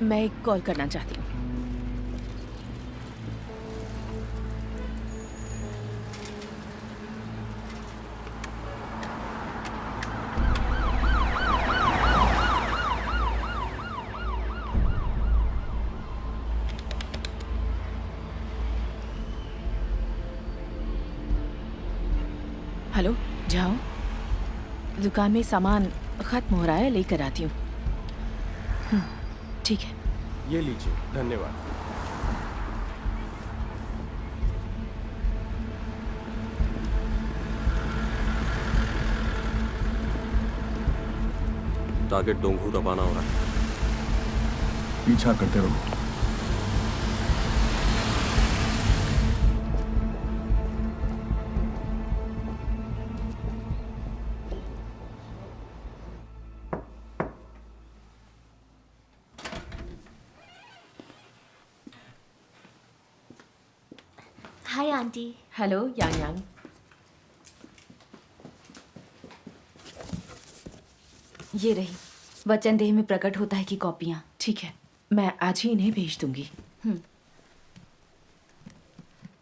मैं एक कॉल करना चाहती हूँ। हेलो, जाओ। दुकान में सामान खत्म हो रहा है, लेकर आती हूँ। ठीक है। ये लीजिए, धन्यवाद। टारगेट डोंगू रवाना हो रहा है। पीछा करते रहो। Hi aunty. हेलो यांग यांग। ये रही वचनदेह में प्रकट होता है की कॉपियाँ। ठीक है, मैं आज ही इन्हें भेज दूंगी।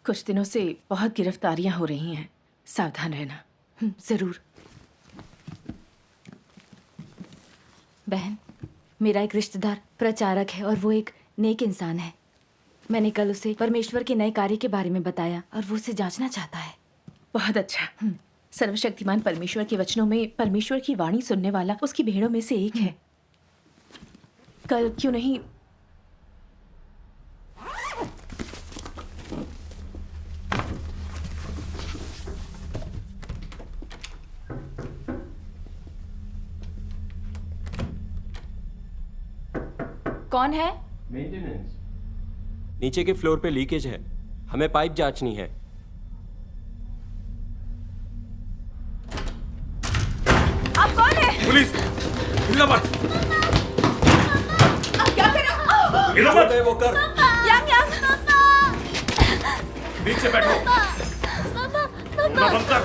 कुछ दिनों से बहुत गिरफ्तारियां हो रही हैं, सावधान रहना। जरूर। बहन, मेरा एक रिश्तेदार प्रचारक है और वो एक नेक इंसान है। मैंने कल उसे परमेश्वर के नए कार्य के बारे में बताया और वो उसे जांचना चाहता है। बहुत अच्छा। सर्वशक्तिमान परमेश्वर के वचनों में परमेश्वर की वाणी सुनने वाला उसकी भेड़ों में से एक है। कल क्यों नहीं कौन है? मेंटेनेंस। नीचे के फ्लोर पे लीकेज है, हमें पाइप जांचनी है। आप कौन है? पुलिस! हिलना मत! आप क्या कर रहे हो? हिलना मत! वो कर। यांग यांग। नीचे बैठो। मुंह बंद कर।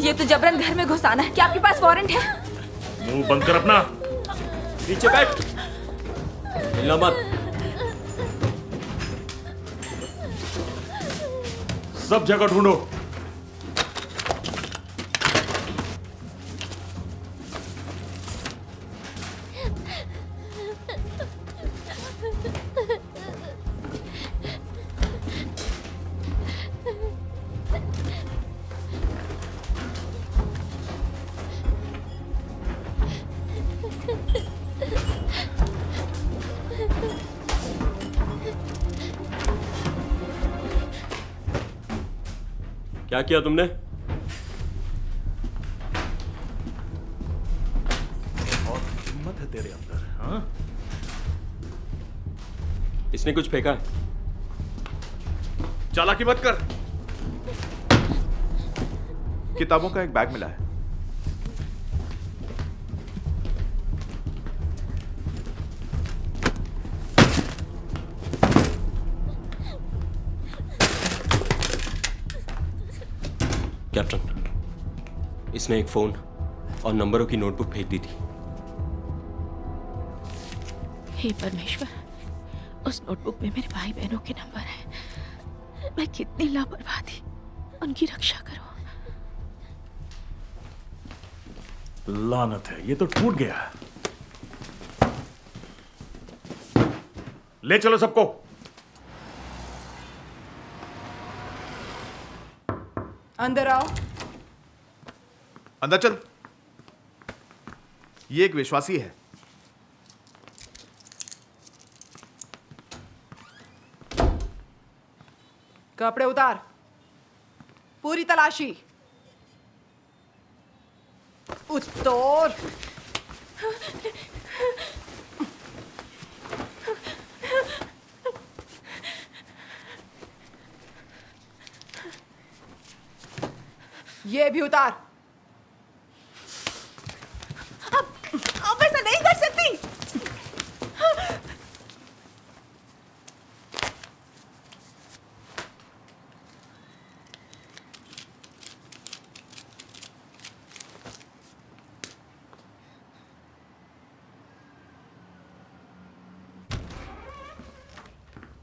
ये तो जबरन घर में घुसाना है। क्या आपके पास वारंट है? मुंह बंद कर अपना। नीचे बैठ। हिलना मत। सब जगह ढूंढो। क्या किया तुमने? बहुत हिम्मत है तेरे अंदर, हाँ? इसने कुछ फेंका है। चालाकी मत कर। किताबों का एक बैग मिला है। कैप्टन, इसने एक फोन और नंबरों की नोटबुक फेंक दी थी। हे परमेश्वर, उस नोटबुक में मेरे भाई बहनों के नंबर हैं। मैं कितनी लापरवाह थी। उनकी रक्षा करो। लानत है, ये तो टूट गया। ले चलो सबको। अंदर आओ। अंदर चल। ये एक विश्वासी है। कपड़े उतार। पूरी तलाशी। उतार। ये भी उतार। अब ऐसा नहीं कर सकती।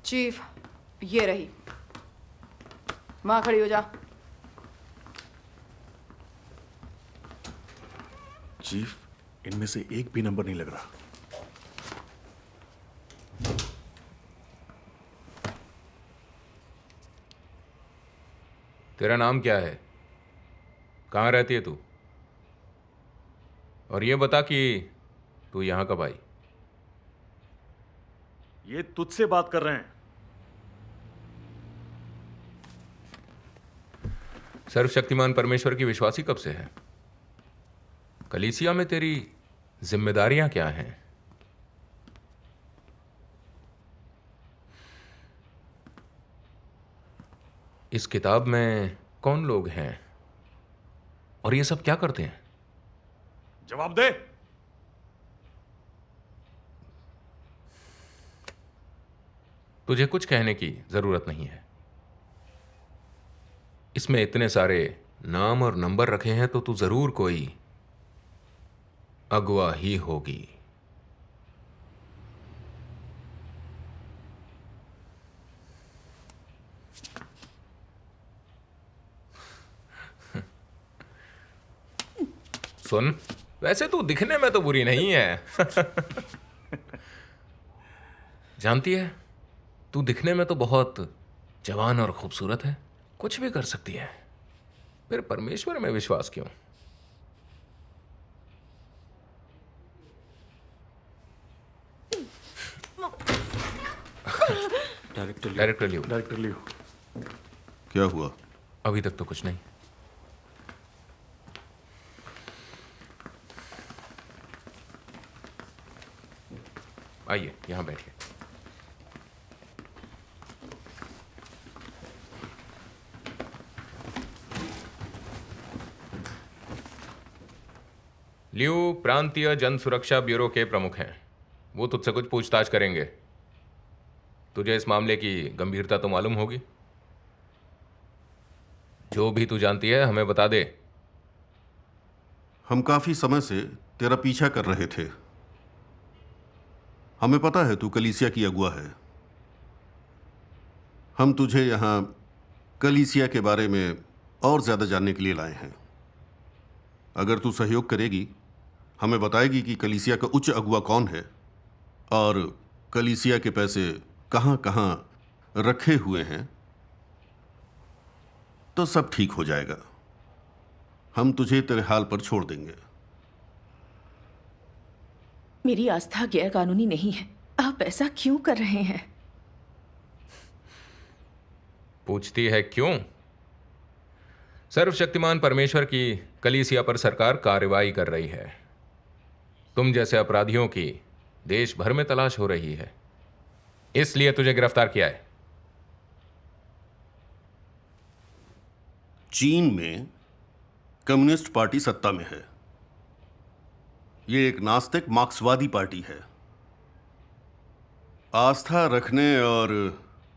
चीफ, ये रही। वहां खड़ी हो जा। चीफ, इनमें से एक भी नंबर नहीं लग रहा। तेरा नाम क्या है? कहाँ रहती है तू? और ये बता कि तू यहाँ कब आई? ये तुझसे बात कर रहे हैं। सर्वशक्तिमान परमेश्वर की विश्वासी कब से है? कलीसिया में तेरी जिम्मेदारियां क्या हैं? इस किताब में कौन लोग हैं और ये सब क्या करते हैं? जवाब दे। तुझे कुछ कहने की जरूरत नहीं है। इसमें इतने सारे नाम और नंबर रखे हैं तो तू जरूर कोई अगवा ही होगी। सुन, वैसे तू दिखने में तो बुरी नहीं है। जानती है, तू दिखने में तो बहुत जवान और खूबसूरत है, कुछ भी कर सकती है। फिर परमेश्वर में विश्वास क्यों? डायरेक्टर लियो। डायरेक्टर लियो। क्या हुआ? अभी तक तो कुछ नहीं। आइए, यहां बैठिए। लियू प्रांतीय जन सुरक्षा ब्यूरो के प्रमुख हैं। वो तुझसे कुछ पूछताछ करेंगे। तुझे इस मामले की गंभीरता तो मालूम होगी। जो भी तू जानती है हमें बता दे। हम काफी समय से तेरा पीछा कर रहे थे। हमें पता है तू कलीसिया की अगुआ है। हम तुझे यहां कलीसिया के बारे में और ज्यादा जानने के लिए लाए हैं। अगर तू सहयोग करेगी, हमें बताएगी कि कलीसिया का उच्च अगुआ कौन है और कलीसिया के पैसे कहां कहां रखे हुए हैं, तो सब ठीक हो जाएगा। हम तुझे तेरे हाल पर छोड़ देंगे। मेरी आस्था गैर कानूनी नहीं है। आप ऐसा क्यों कर रहे हैं? पूछती है क्यों? सर्वशक्तिमान परमेश्वर की कलीसिया पर सरकार कार्रवाई कर रही है। तुम जैसे अपराधियों की देश भर में तलाश हो रही है, इसलिए तुझे गिरफ्तार किया है। चीन में कम्युनिस्ट पार्टी सत्ता में है। ये एक नास्तिक मार्क्सवादी पार्टी है। आस्था रखने और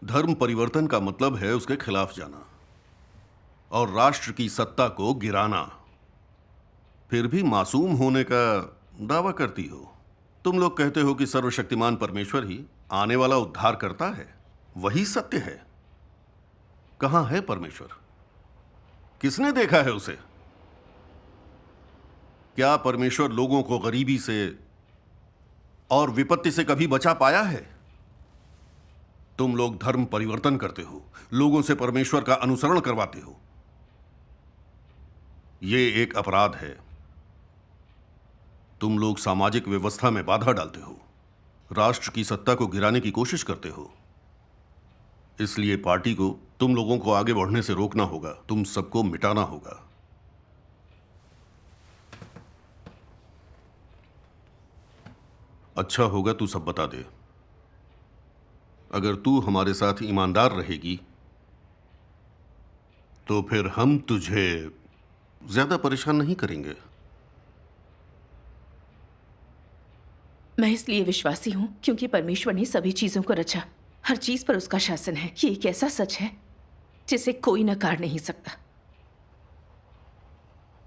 धर्म परिवर्तन का मतलब है उसके खिलाफ जाना और राष्ट्र की सत्ता को गिराना। फिर भी मासूम होने का दावा करती हो। तुम लोग कहते हो कि सर्वशक्तिमान परमेश्वर ही आने वाला उद्धार करता है। वही सत्य है। कहां है परमेश्वर? किसने देखा है उसे? क्या परमेश्वर लोगों को गरीबी से और विपत्ति से कभी बचा पाया है? तुम लोग धर्म परिवर्तन करते हो, लोगों से परमेश्वर का अनुसरण करवाते हो। यह एक अपराध है। तुम लोग सामाजिक व्यवस्था में बाधा डालते हो, राष्ट्र की सत्ता को गिराने की कोशिश करते हो। इसलिए पार्टी को तुम लोगों को आगे बढ़ने से रोकना होगा। तुम सबको मिटाना होगा। अच्छा होगा तू सब बता दे। अगर तू हमारे साथ ईमानदार रहेगी तो फिर हम तुझे ज्यादा परेशान नहीं करेंगे। मैं इसलिए विश्वासी हूं क्योंकि परमेश्वर ने सभी चीजों को रचा। हर चीज पर उसका शासन है। ये एक ऐसा सच है जिसे कोई नकार नहीं सकता।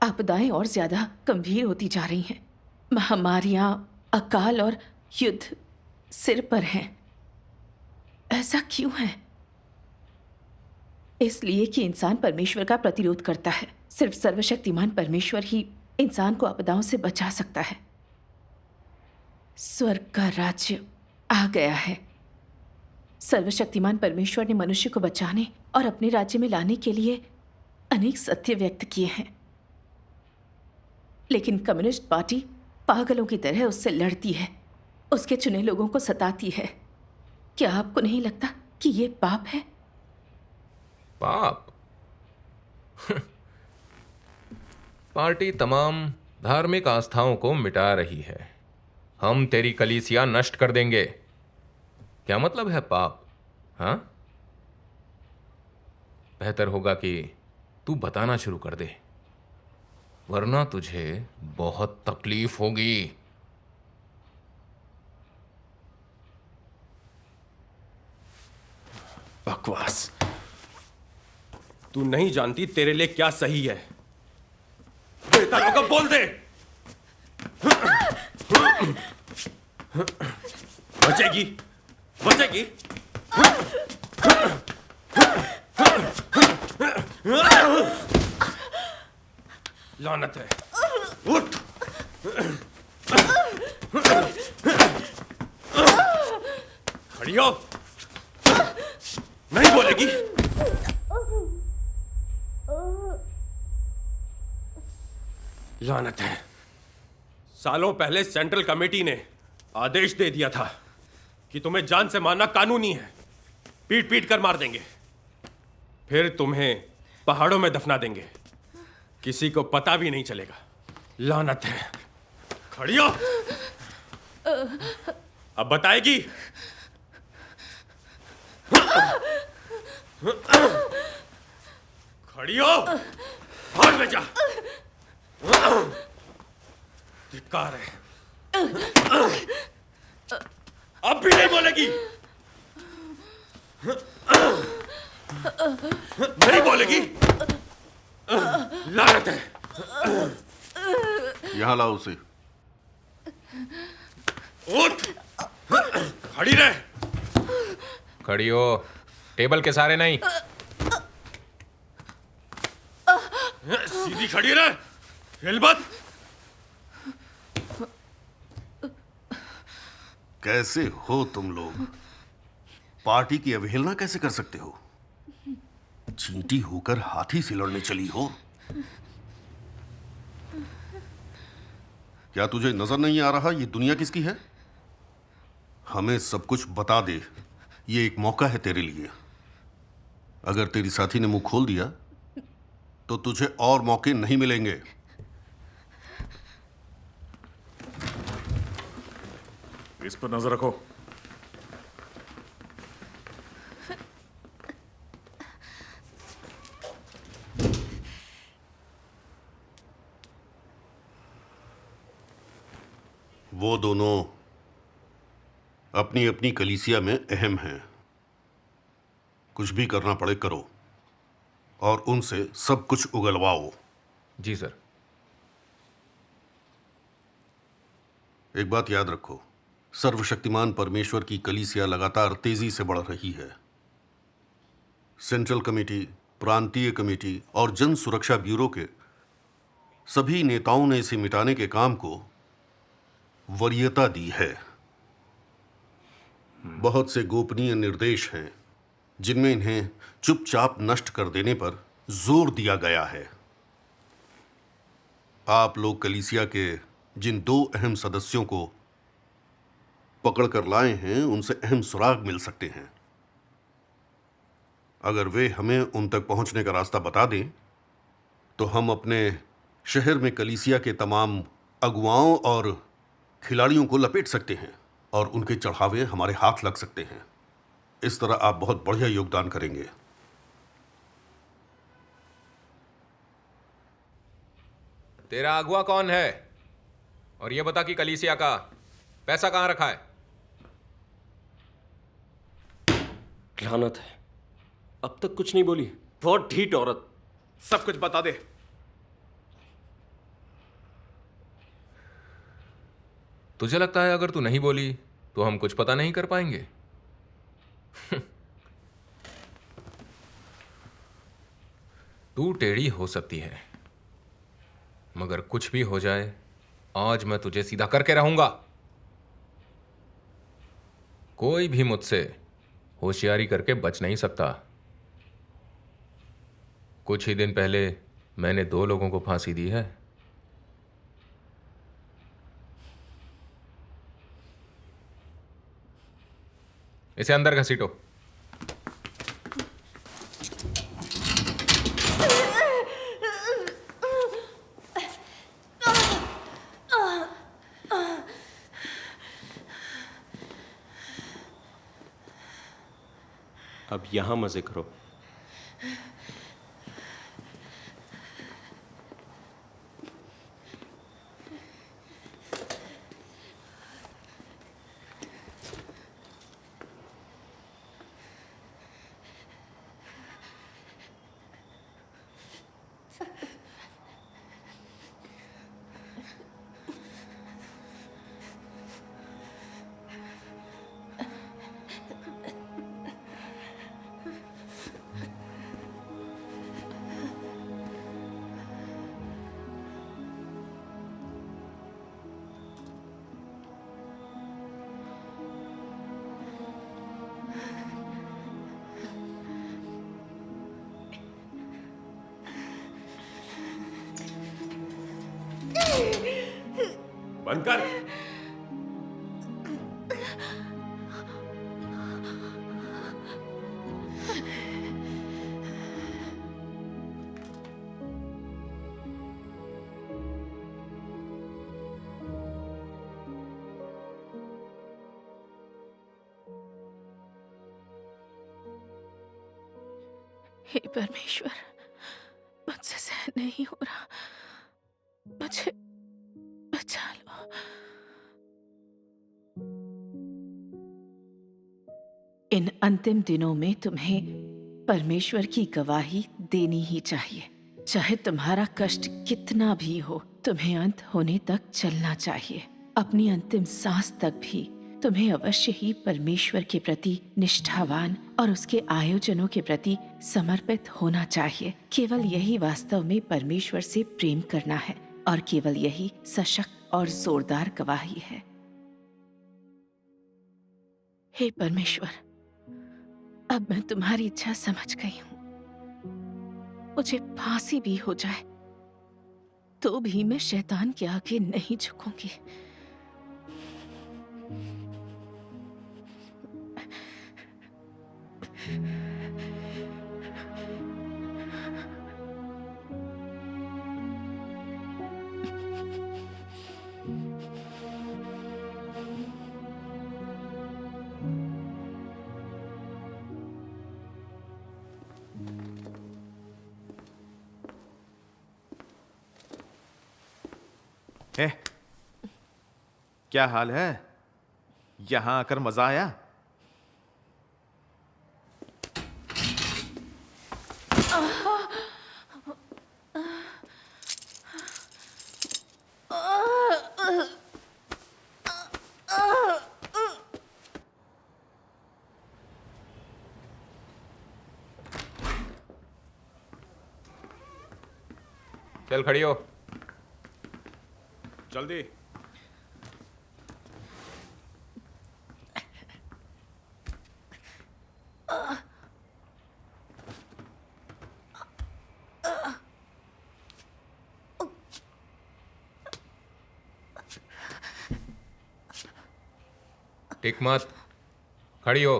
आपदाएं और ज्यादा गंभीर होती जा रही हैं। महामारियां, अकाल और युद्ध सिर पर हैं। ऐसा क्यों है? इसलिए कि इंसान परमेश्वर का प्रतिरोध करता है। सिर्फ सर्वशक्तिमान परमेश्वर ही इंसान को आपदाओं से बचा सकता है। स्वर्ग का राज्य आ गया है। सर्वशक्तिमान परमेश्वर ने मनुष्य को बचाने और अपने राज्य में लाने के लिए अनेक सत्य व्यक्त किए हैं, लेकिन कम्युनिस्ट पार्टी पागलों की तरह उससे लड़ती है, उसके चुने लोगों को सताती है। क्या आपको नहीं लगता कि ये पाप है? पाप? पार्टी तमाम धार्मिक आस्थाओं को मिटा रही है। हम तेरी कलीसिया नष्ट कर देंगे। क्या मतलब है पाप? हाँ, बेहतर होगा कि तू बताना शुरू कर दे, वरना तुझे बहुत तकलीफ होगी। बकवास। तू नहीं जानती तेरे लिए क्या सही है। बेटा लोगों बोल दे। बचेगी, बचेगी। लानत है। उठ। खड़ी हो। नहीं बोलेगी। लानत है। सालों पहले सेंट्रल कमेटी ने आदेश दे दिया था कि तुम्हें जान से मारना कानूनी है। पीट पीट कर मार देंगे, फिर तुम्हें पहाड़ों में दफना देंगे, किसी को पता भी नहीं चलेगा। लानत है। खड़ी हो। अब बताएगी? खड़ी हो। हाथ में जा। धिक्कार है। अब भी नहीं बोलेगी? नहीं बोलेगी? लानत है। यहां लाओ उसे। उठ। खड़ी रह। खड़ी हो, टेबल के सारे नहीं। सीधी खड़ी रह, हिल मत। कैसे हो तुम लोग? पार्टी की अवहेलना कैसे कर सकते हो? चींटी होकर हाथी से लड़ने चली हो। क्या तुझे नजर नहीं आ रहा ये दुनिया किसकी है? हमें सब कुछ बता दे। ये एक मौका है तेरे लिए। अगर तेरी साथी ने मुंह खोल दिया तो तुझे और मौके नहीं मिलेंगे। इस पर नजर रखो। वो दोनों अपनी अपनी कलीसिया में अहम हैं। कुछ भी करना पड़े करो और उनसे सब कुछ उगलवाओ। जी सर। एक बात याद रखो, सर्वशक्तिमान परमेश्वर की कलीसिया लगातार तेजी से बढ़ रही है। सेंट्रल कमेटी, प्रांतीय कमेटी और जन सुरक्षा ब्यूरो के सभी नेताओं ने इसे मिटाने के काम को वरीयता दी है। बहुत से गोपनीय निर्देश हैं जिनमें इन्हें चुपचाप नष्ट कर देने पर जोर दिया गया है। आप लोग कलीसिया के जिन दो अहम सदस्यों को पकड़ कर लाए हैं उनसे अहम सुराग मिल सकते हैं। अगर वे हमें उन तक पहुंचने का रास्ता बता दें तो हम अपने शहर में कलीसिया के तमाम अगुवाओं और खिलाड़ियों को लपेट सकते हैं और उनके चढ़ावे हमारे हाथ लग सकते हैं। इस तरह आप बहुत बढ़िया योगदान करेंगे। तेरा अगुआ कौन है? और ये बता कि कलीसिया का पैसा कहां रखा है? लानत है, अब तक कुछ नहीं बोली। बहुत ढीठ औरत। सब कुछ बता दे। तुझे लगता है अगर तू नहीं बोली तो हम कुछ पता नहीं कर पाएंगे? तू टेढ़ी हो सकती है, मगर कुछ भी हो जाए, आज मैं तुझे सीधा करके रहूंगा। कोई भी मुझसे होशियारी करके बच नहीं सकता। कुछ ही दिन पहले मैंने 2 लोगों को फांसी दी है। इसे अंदर घसीटो। अब यहां मजे करो। बंद कर। हे परमेश्वर, मुझसे सहन नहीं हो रहा, मुझे बचा लो। इन अंतिम दिनों में तुम्हें परमेश्वर की गवाही देनी ही चाहिए। चाहे तुम्हारा कष्ट कितना भी हो, तुम्हें अंत होने तक चलना चाहिए। अपनी अंतिम सांस तक भी तुम्हें अवश्य ही परमेश्वर के प्रति निष्ठावान और उसके आयोजनों के प्रति समर्पित होना चाहिए। केवल यही वास्तव में परमेश्वर से प्रेम करना है और केवल यही सशक्त और जोरदार गवाही है। हे परमेश्वर, अब मैं तुम्हारी इच्छा समझ गई हूं। मुझे फांसी भी हो जाए तो भी मैं शैतान के आगे नहीं झुकूंगी। है, क्या हाल है? यहां आकर मजा आया? चल खड़ी हो। जल्दी। टिक मत, खड़ी हो।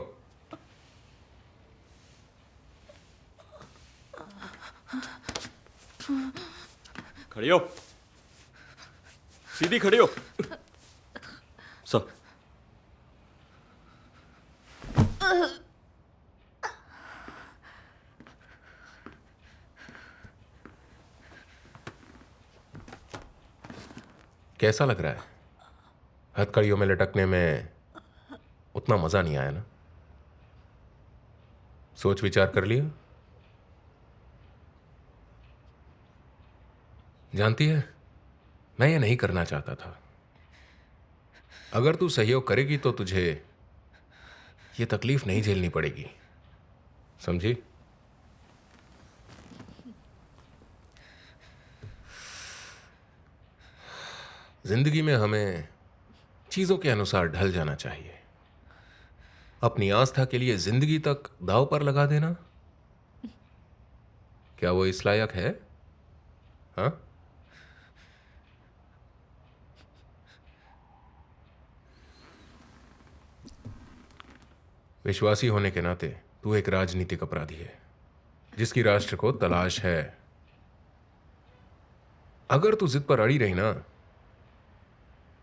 खड़ी हो, सीधी खड़ी हो। सब कैसा लग रहा है? हथकड़ियों में लटकने में उतना मजा नहीं आया ना? सोच विचार कर लिया? जानती है, मैं ये नहीं करना चाहता था। अगर तू सहयोग करेगी तो तुझे ये तकलीफ नहीं झेलनी पड़ेगी, समझी? जिंदगी में हमें चीजों के अनुसार ढल जाना चाहिए। अपनी आस्था के लिए जिंदगी तक दांव पर लगा देना, क्या वो इस लायक है? हाँ? विश्वासी होने के नाते तू एक राजनीतिक अपराधी है जिसकी राष्ट्र को तलाश है। अगर तू जिद पर अड़ी रही ना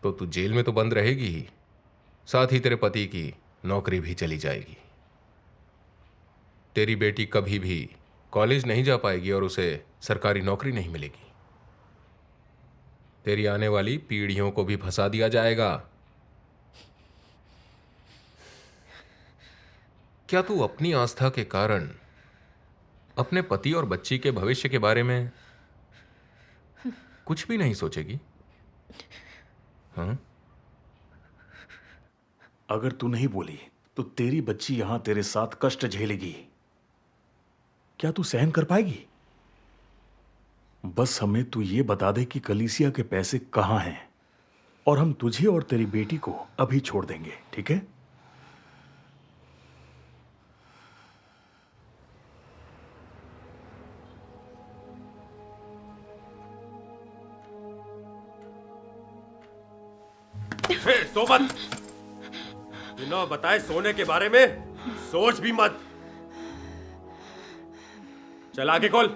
तो तू जेल में तो बंद रहेगी ही, साथ ही तेरे पति की नौकरी भी चली जाएगी। तेरी बेटी कभी भी कॉलेज नहीं जा पाएगी और उसे सरकारी नौकरी नहीं मिलेगी। तेरी आने वाली पीढ़ियों को भी फंसा दिया जाएगा। क्या तू अपनी आस्था के कारण अपने पति और बच्ची के भविष्य के बारे में कुछ भी नहीं सोचेगी? हाँ? अगर तू नहीं बोली तो तेरी बच्ची यहां तेरे साथ कष्ट झेलेगी। क्या तू सहन कर पाएगी? बस हमें तू ये बता दे कि कलीसिया के पैसे कहां हैं और हम तुझे और तेरी बेटी को अभी छोड़ देंगे, ठीक है? सो मत। बिना बताए सोने के बारे में सोच भी मत। चल आगे खोल,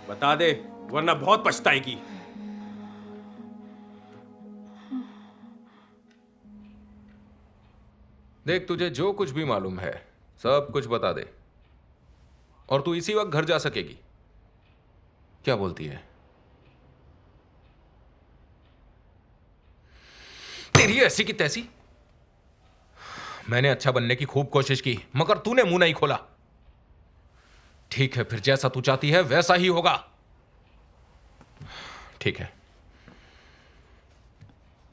बता दे वरना बहुत पछताएगी। देख, तुझे जो कुछ भी मालूम है सब कुछ बता दे और तू इसी वक्त घर जा सकेगी। क्या बोलती है? तेरी ऐसी की तैसी। मैंने अच्छा बनने की खूब कोशिश की मगर तूने मुंह नहीं खोला। ठीक है, फिर जैसा तू चाहती है वैसा ही होगा। ठीक है,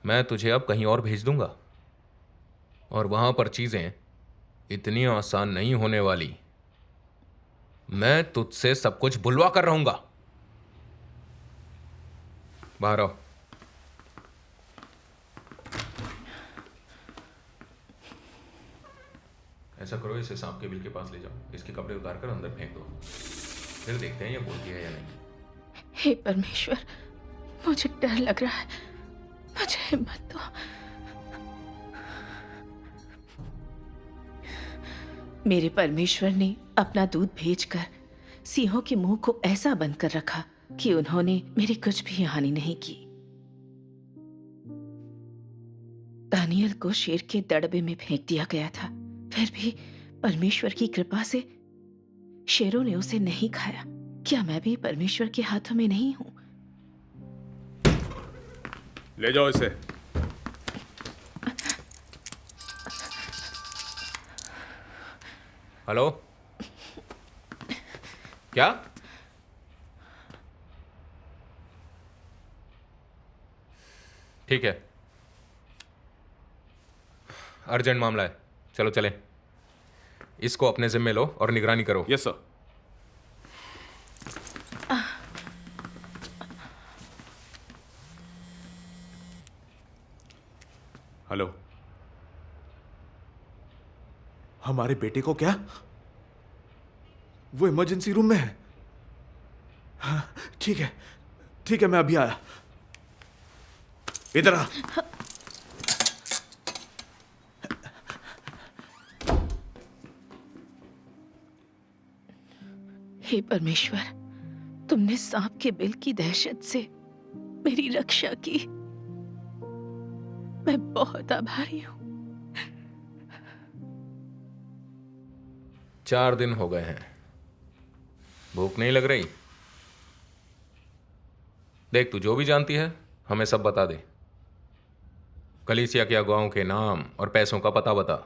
मैं तुझे अब कहीं और भेज दूंगा और वहां पर चीजें इतनी आसान नहीं होने वाली। मैं तुझसे सब कुछ बुलवा कर रहूंगा। बाहर आओ। ऐसा करो, इसे सांप के बिल के पास ले जाओ, इसके कपड़े उतार कर अंदर फेंक दो, फिर देखते हैं ये बोलती है या नहीं। हे परमेश्वर, मुझे डर लग रहा है, मुझे हिम्मत दो। मेरे परमेश्वर ने अपना दूध भेजकर सिंहों के मुंह को ऐसा बंद कर रखा कि उन्होंने मेरी कुछ भी हानि नहीं की। दानियल को शेर के दड़बे में फेंक दिया गया था, फिर भी परमेश्वर की कृपा से शेरों ने उसे नहीं खाया। क्या मैं भी परमेश्वर के हाथों में नहीं हूं? ले जाओ इसे। हेलो, क्या? ठीक है, अर्जेंट मामला है, चलो चलें। इसको अपने जिम्मे लो और निगरानी करो। Yes sir. हेलो, हमारे बेटे को क्या? वो इमरजेंसी रूम में है। हाँ, ठीक है, मैं अभी आया। इधर आ। हे परमेश्वर, तुमने सांप के बिल की दहशत से मेरी रक्षा की। मैं बहुत आभारी हूं। 4 दिन हो गए हैं, भूख नहीं लग रही? देख, तू जो भी जानती है हमें सब बता दे। कलीसिया के अगुवाओं के नाम और पैसों का पता बता,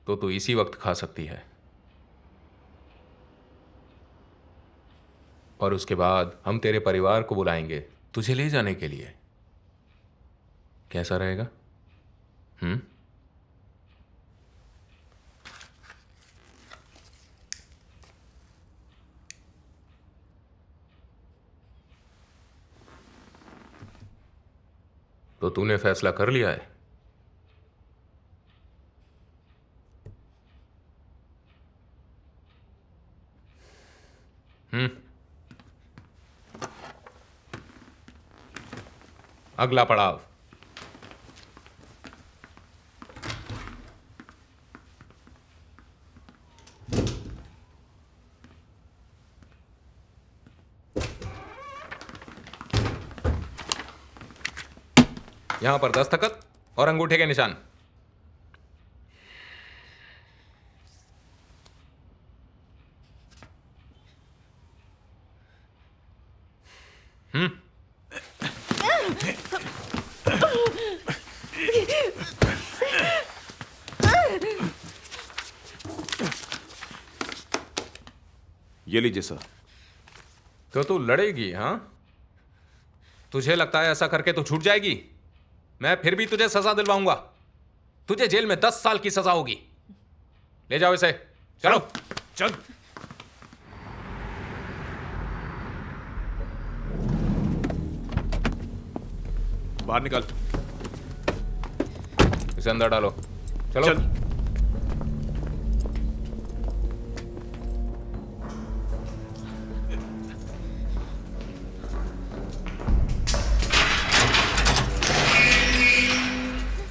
तो तू इसी वक्त खा सकती है। और उसके बाद हम तेरे परिवार को बुलाएंगे तुझे ले जाने के लिए। कैसा रहेगा? तो तूने फैसला कर लिया है? अगला पड़ाव। यहां पर दस्तखत और अंगूठे के निशान। ये लीजिए सर। तो तू लड़ेगी? हाँ, तुझे लगता है ऐसा करके तो छूट जाएगी? मैं फिर भी तुझे सजा दिलवाऊंगा। तुझे जेल में 10 साल की सजा होगी। ले जाओ इसे। चलो चल। बाहर निकल। इसे अंदर डालो। चलो। चल।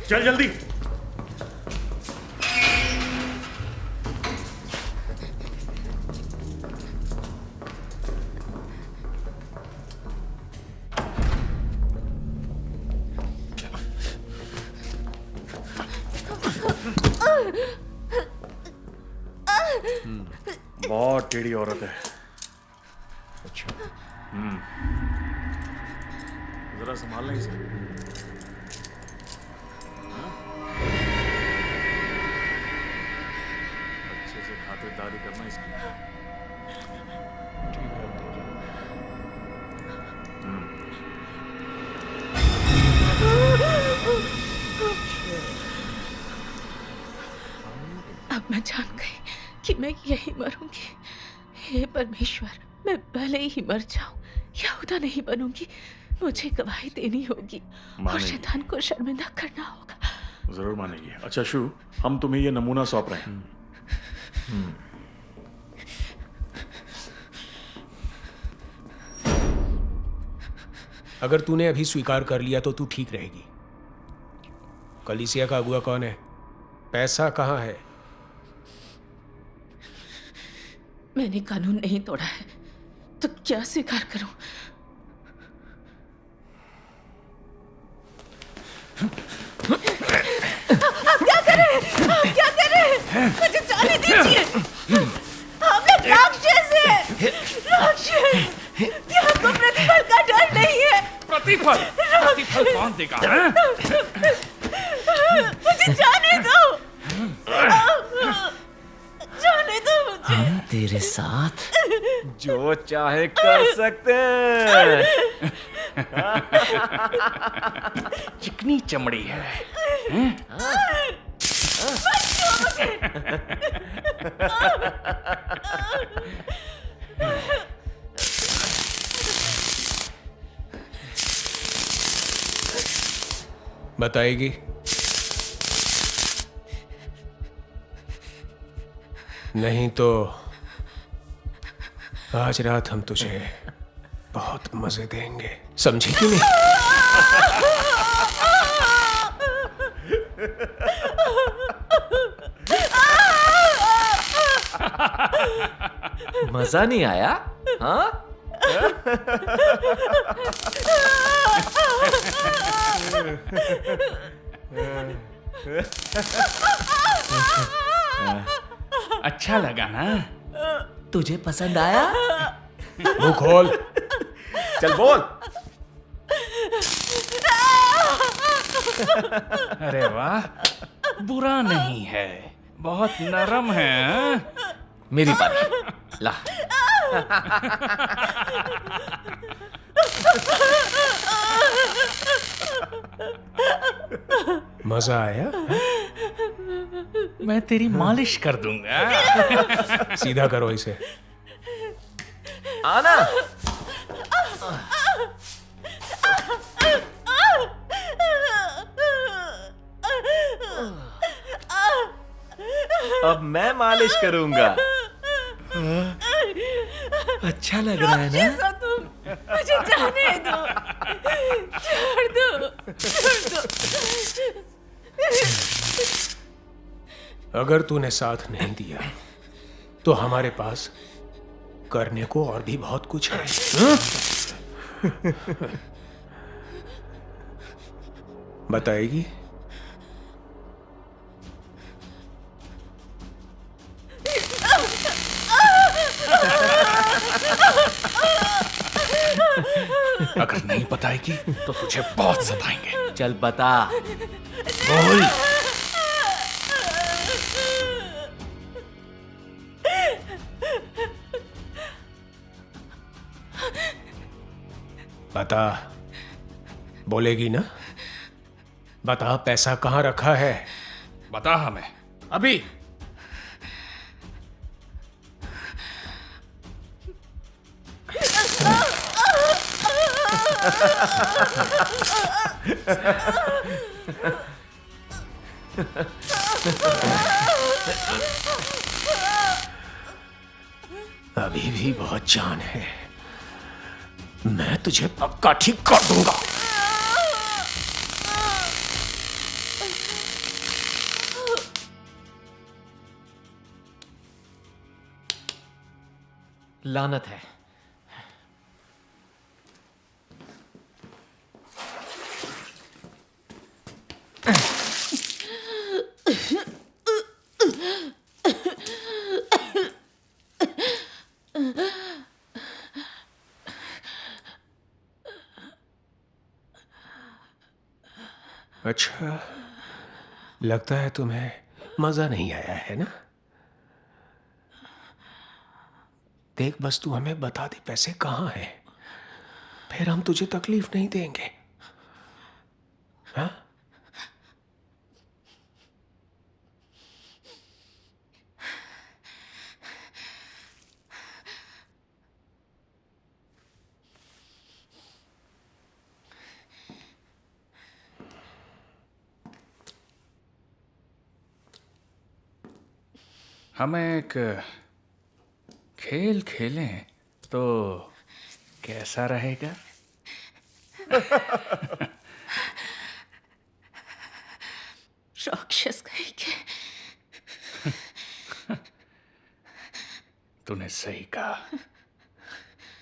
चल जल्दी। बहुत टेढ़ी औरत है। अच्छा। जरा संभालना इसे। अच्छे से खातिरदारी करना इसकी। अब मैं जान गई कि मैं यही मरूंगी। हे परमेश्वर, मैं भले ही मर जाऊं या खुदा नहीं बनूंगी, मुझे गवाही देनी होगी और मानेगी। शैतान को शर्मिंदा करना होगा। जरूर मानेगी। अच्छा शू, हम तुम्हें ये नमूना सौंप रहे हैं। अगर तूने अभी स्वीकार कर लिया तो तू ठीक रहेगी। कलीसिया का अगुआ कौन है? पैसा कहाँ है? मैंने कानून नहीं तोड़ा है तो क्या स्वीकार करूं? आप क्या कर रहे हैं? आप क्या कर रहे हैं? मुझे जाने दीजिए। हम लोग राक्षस हैं। राक्षस। क्या आपको प्रतिफल का डर नहीं है? प्रतिफल? प्रतिफल कौन देगा? मुझे जाने दो। जाने दो मुझे। हम तेरे साथ जो चाहे कर सकते हैं। चिकनी चमड़ी है। बताएगी? नहीं तो आज रात हम तुझे बहुत मजे देंगे, समझी कि नहीं? मजा नहीं आया? हाँ? अच्छा लगा ना? तुझे पसंद आया? मुंह खोल। चल बोल। अरे वाह, बुरा नहीं है, बहुत नरम है। हाँ? मेरी बारी। ला। मजा आया? मैं तेरी मालिश कर दूंगा। सीधा करो इसे। आना। अब मैं मालिश करूंगा। अच्छा लग रहा है ना? राक्षस हो तुम, मुझे जाने दो, छोड़ दो, छोड़ दो। अगर तूने साथ नहीं दिया तो हमारे पास करने को और भी बहुत कुछ है। बताएगी? अगर नहीं बताएगी तो तुझे बहुत सताएंगे। चल बता। बोल। बता। बोलेगी ना? बता, पैसा कहाँ रखा है? बता हमें अभी। अभी भी बहुत जान है। मैं तुझे पक्का ठीक कर दूंगा। लानत है। अच्छा, लगता है तुम्हें मजा नहीं आया है ना? देख, बस तू हमें बता दे पैसे कहाँ हैं, फिर हम तुझे तकलीफ नहीं देंगे। हाँ? हम एक खेल खेलें तो कैसा रहेगा? राक्षस कहेंगे। तूने सही कहा,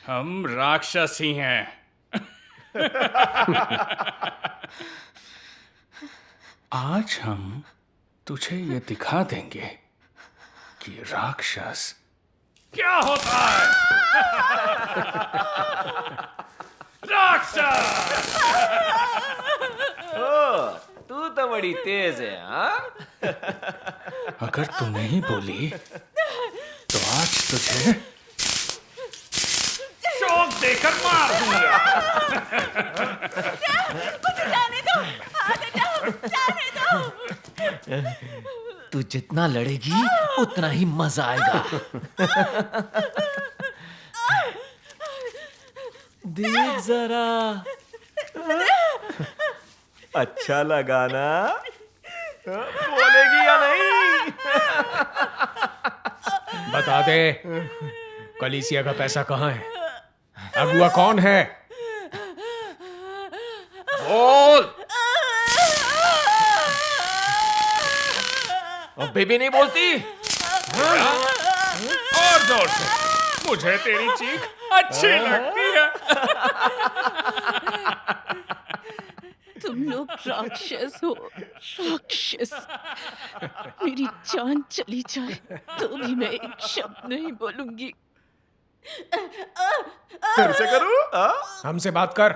हम राक्षस ही हैं। आज हम तुझे ये दिखा देंगे कि राक्षस क्या होता है। राक्षस! तू तो बड़ी तेज है। हाँ? अगर तू नहीं बोली तो आज तुझे शौक देकर मार दूंगा। मुझे जाने दो, हाथ हटाओ, जाने दो। तू जितना लड़ेगी उतना ही मजा आएगा। देख जरा, अच्छा लगा ना? बोलेगी या नहीं? बता दे, कलीसिया का पैसा कहाँ है? अगुआ कौन है? बोल। अभी भी नहीं बोलती? और जोर से, मुझे तेरी चीख अच्छी लगती है। तुम लोग राक्षस हो, राक्षस। मेरी जान चली जाए तो भी मैं एक शब्द नहीं बोलूंगी। फिर से करूं? हमसे बात कर।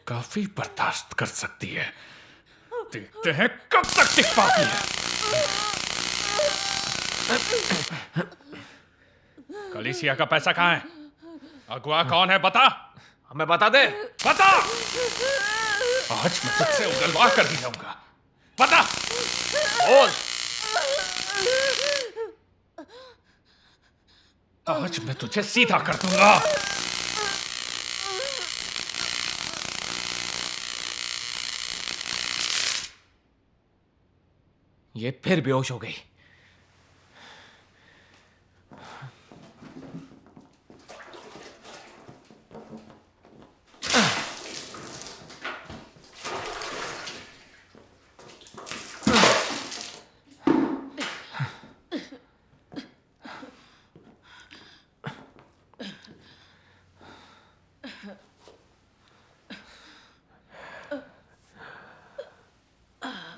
काफी बर्दाश्त कर सकती है, देखते हैं कब तक टिक पाती है। कलीसिया का पैसा कहाँ है? अगुआ कौन है बता। हमें बता दे। बता। आज मैं तुझसे उगलवा कर दिखाऊंगा। बता। बोल। आज मैं तुझे सीधा कर दूंगा। ये फिर बेहोश हो गई।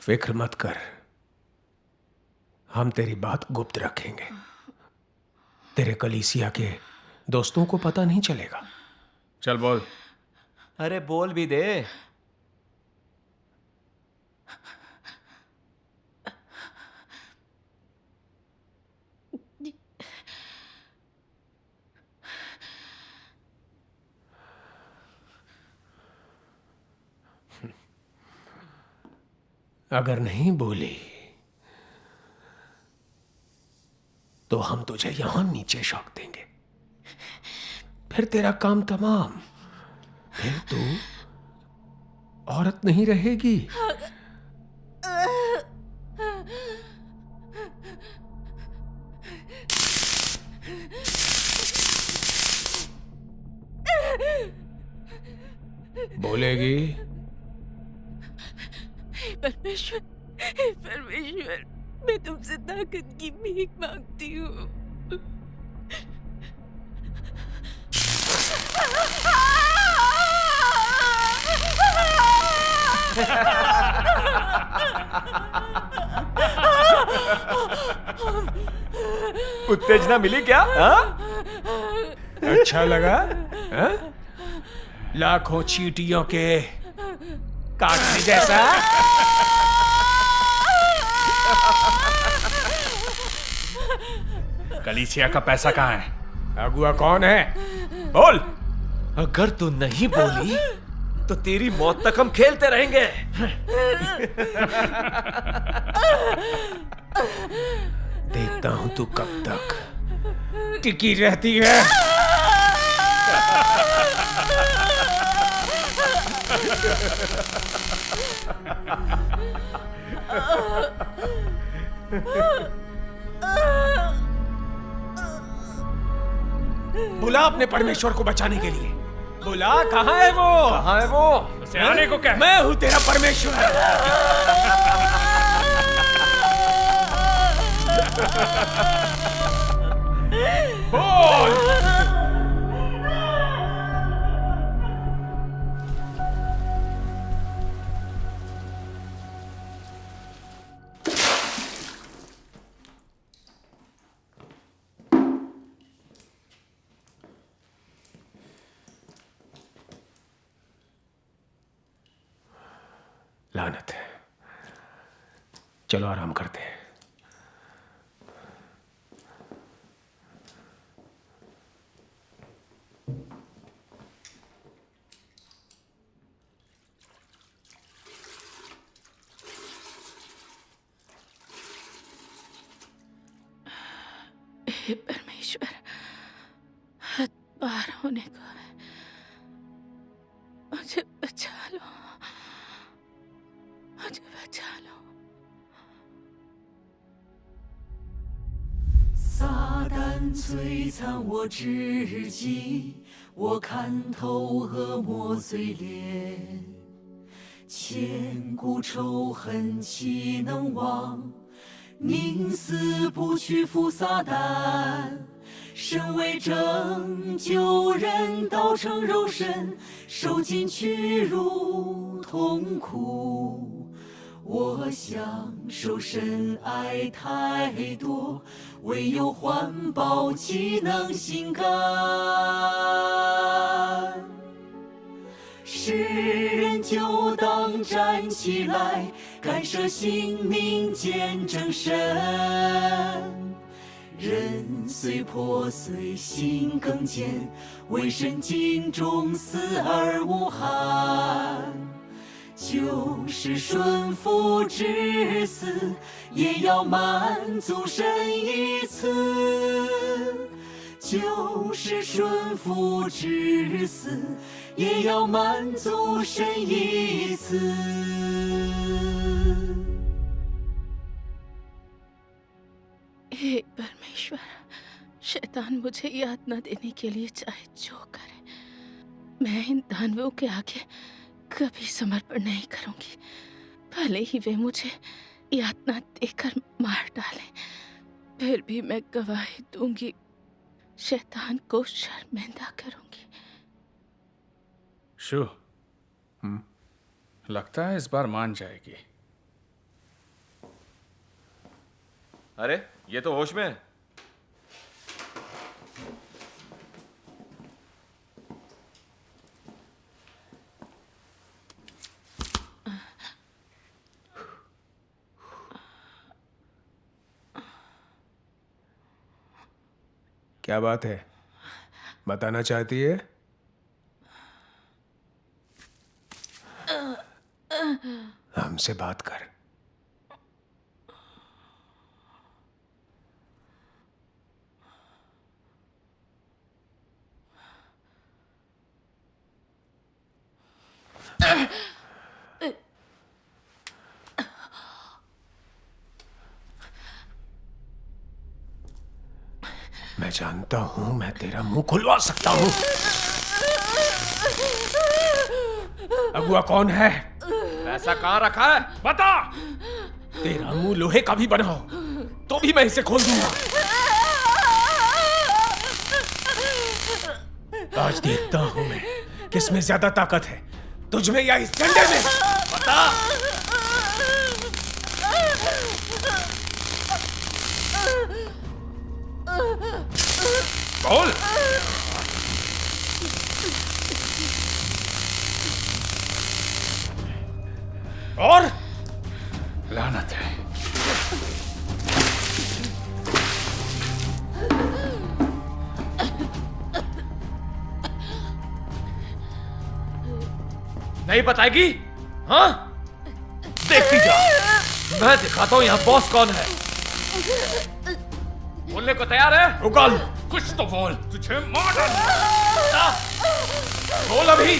फिक्र मत कर, हम तेरी बात गुप्त रखेंगे। तेरे कलीसिया के दोस्तों को पता नहीं चलेगा। चल बोल। अरे बोल भी दे। अगर नहीं बोली तो हम तुझे यहां नीचे शौक देंगे, फिर तेरा काम तमाम। फिर तू औरत नहीं रहेगी। बोलेगी? परमेश्वर, हे परमेश्वर, मैं तुमसे ताकत की भीख मांगती हूँ। उत्तेजना मिली क्या? हाँ? अच्छा लगा? हाँ? लाखों चींटियों के काटने जैसा? कलीसिया का पैसा कहाँ है? अगुआ कौन है? बोल। अगर तू नहीं बोली तो तेरी मौत तक हम खेलते रहेंगे। देखता हूं तू कब तक टिकी रहती है। बुला अपने परमेश्वर को बचाने के लिए। बुला। कहाँ है वो? कहाँ है वो? उसे आने को कह। मैं हूं तेरा परमेश्वर। बोल। लानत है। चलो आराम करते हैं। हे परमेश्वर, हद पार होने को है, मुझे बचा लो, मुझे बचा लो। 撒旦摧残我至极，我看透恶魔嘴脸，千古仇恨岂能忘？宁死不屈服撒旦。身为拯救人，道成肉身，受尽屈辱痛苦。我享受神爱太多，唯有环保岂能心甘？世人就当站起来，干涉性命，见证神。人虽破碎，心更坚，为神尽忠，死而无憾。就是顺服至死，也要满足神一次。就是顺服至死，也要满足神一次。शैतान मुझे यातना देने के लिए चाहे जो करे, मैं इन दानवों के आगे कभी समर्पण नहीं करूंगी। भले ही वे मुझे यातना देकर मार डालें, फिर भी मैं गवाही दूंगी, शैतान को शर्मिंदा करूंगी। शु, लगता है इस बार मान जाएगी। अरे ये तो होश में है। क्या बात है, बताना चाहती है? हमसे बात कर। मैं जानता हूं मैं तेरा मुंह खुलवा सकता हूं। अगुआ कौन है? पैसा कहाँ रखा है? बता। तेरा मुंह लोहे का भी बना हो तो भी मैं इसे खोल दूंगा। आज देखता हूं मैं किसमें ज्यादा ताकत है, तुझ में या इस डंडे में। बता। बोल। और लानत है। नहीं बताएगी? हाँ, देखती जा, मैं दिखाता हूं यहाँ बॉस कौन है। बोलने को तैयार है? उगल। कुछ तो बोल, तुझे मार डालूंगा। बोल अभी।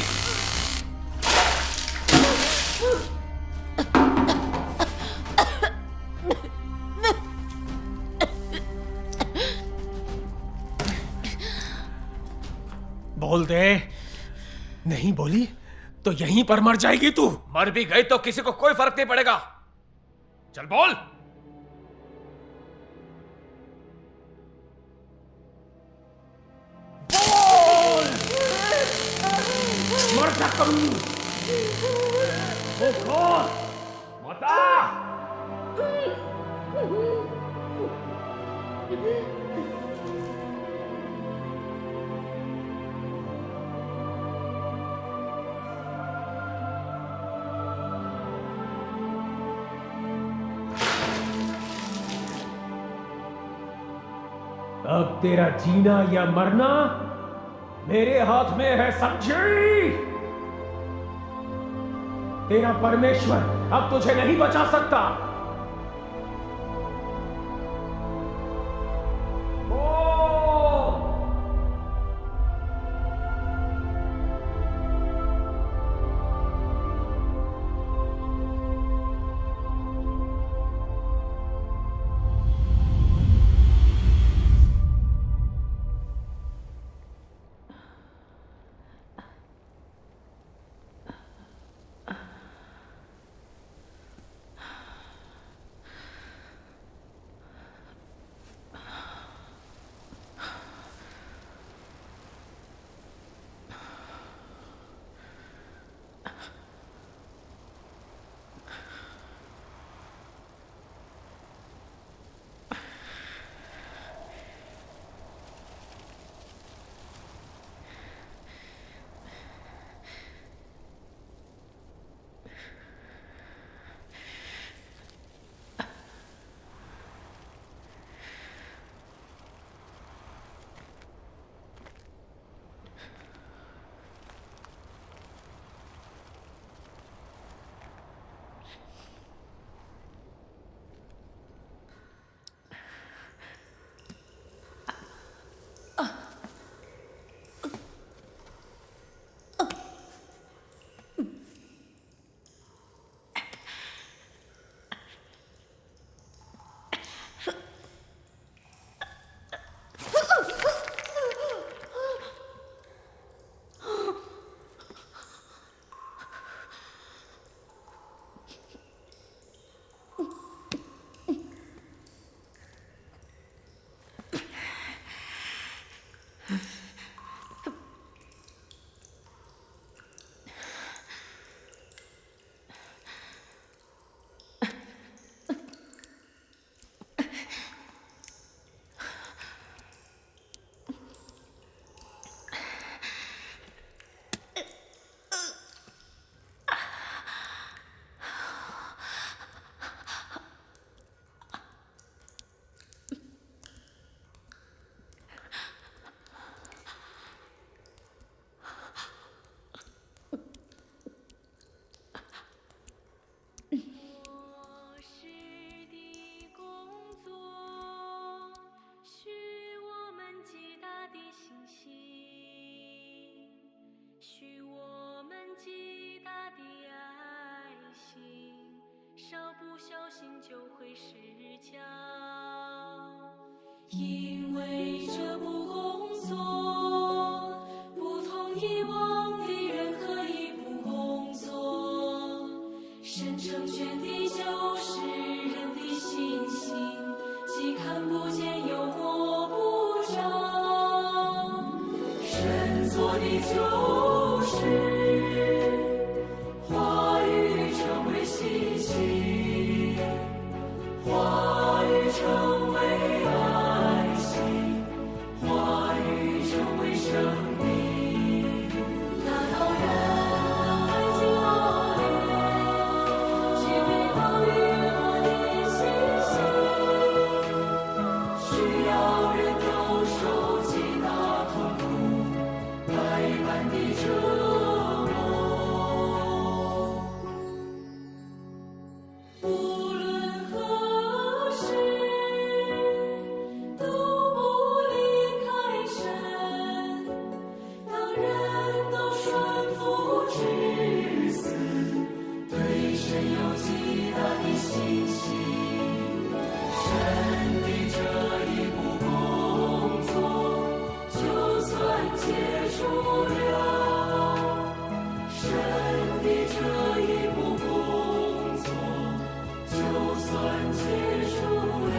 बोल दे। नहीं बोली तो यहीं पर मर जाएगी तू। मर भी गई तो किसी को कोई फर्क नहीं पड़ेगा। चल बोल। मर जा करूं। वो कौन? बता। अब तेरा जीना या मरना मेरे हाथ में है, समझी? तेरा परमेश्वर अब तुझे नहीं बचा सकता। 手不小心就会失脚，因为这部工作不同以往的任何一部工作，神成全的就是人的信心，既看不见又摸不着，神做的就是话语成为信息，话语成为爱心，话语成为生命。那道人爱进我里，具备话语我的信心，需要人都受极大痛苦，百般的折磨。无论何时，都不离开神。当人都顺服至死，对神有极大的信心。神的这一步工作，就算结束了。神的这一步工作，就算结束了。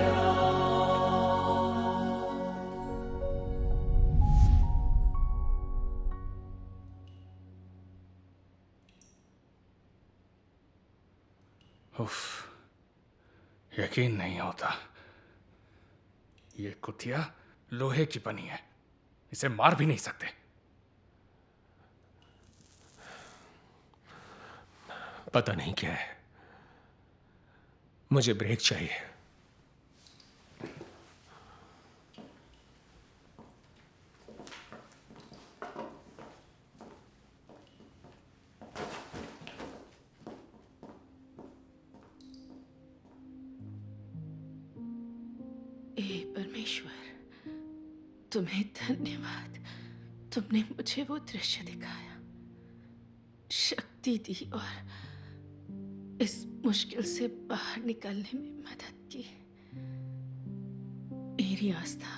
उफ, यकीन नहीं होता। ये कुतिया लोहे की बनी है, इसे मार भी नहीं सकते। पता नहीं क्या है, मुझे ब्रेक चाहिए। हे परमेश्वर, तुम्हें धन्यवाद। तुमने मुझे वो दृश्य दिखाया, शक्ति दी और इस मुश्किल से बाहर निकलने में मदद की। मेरी आस्था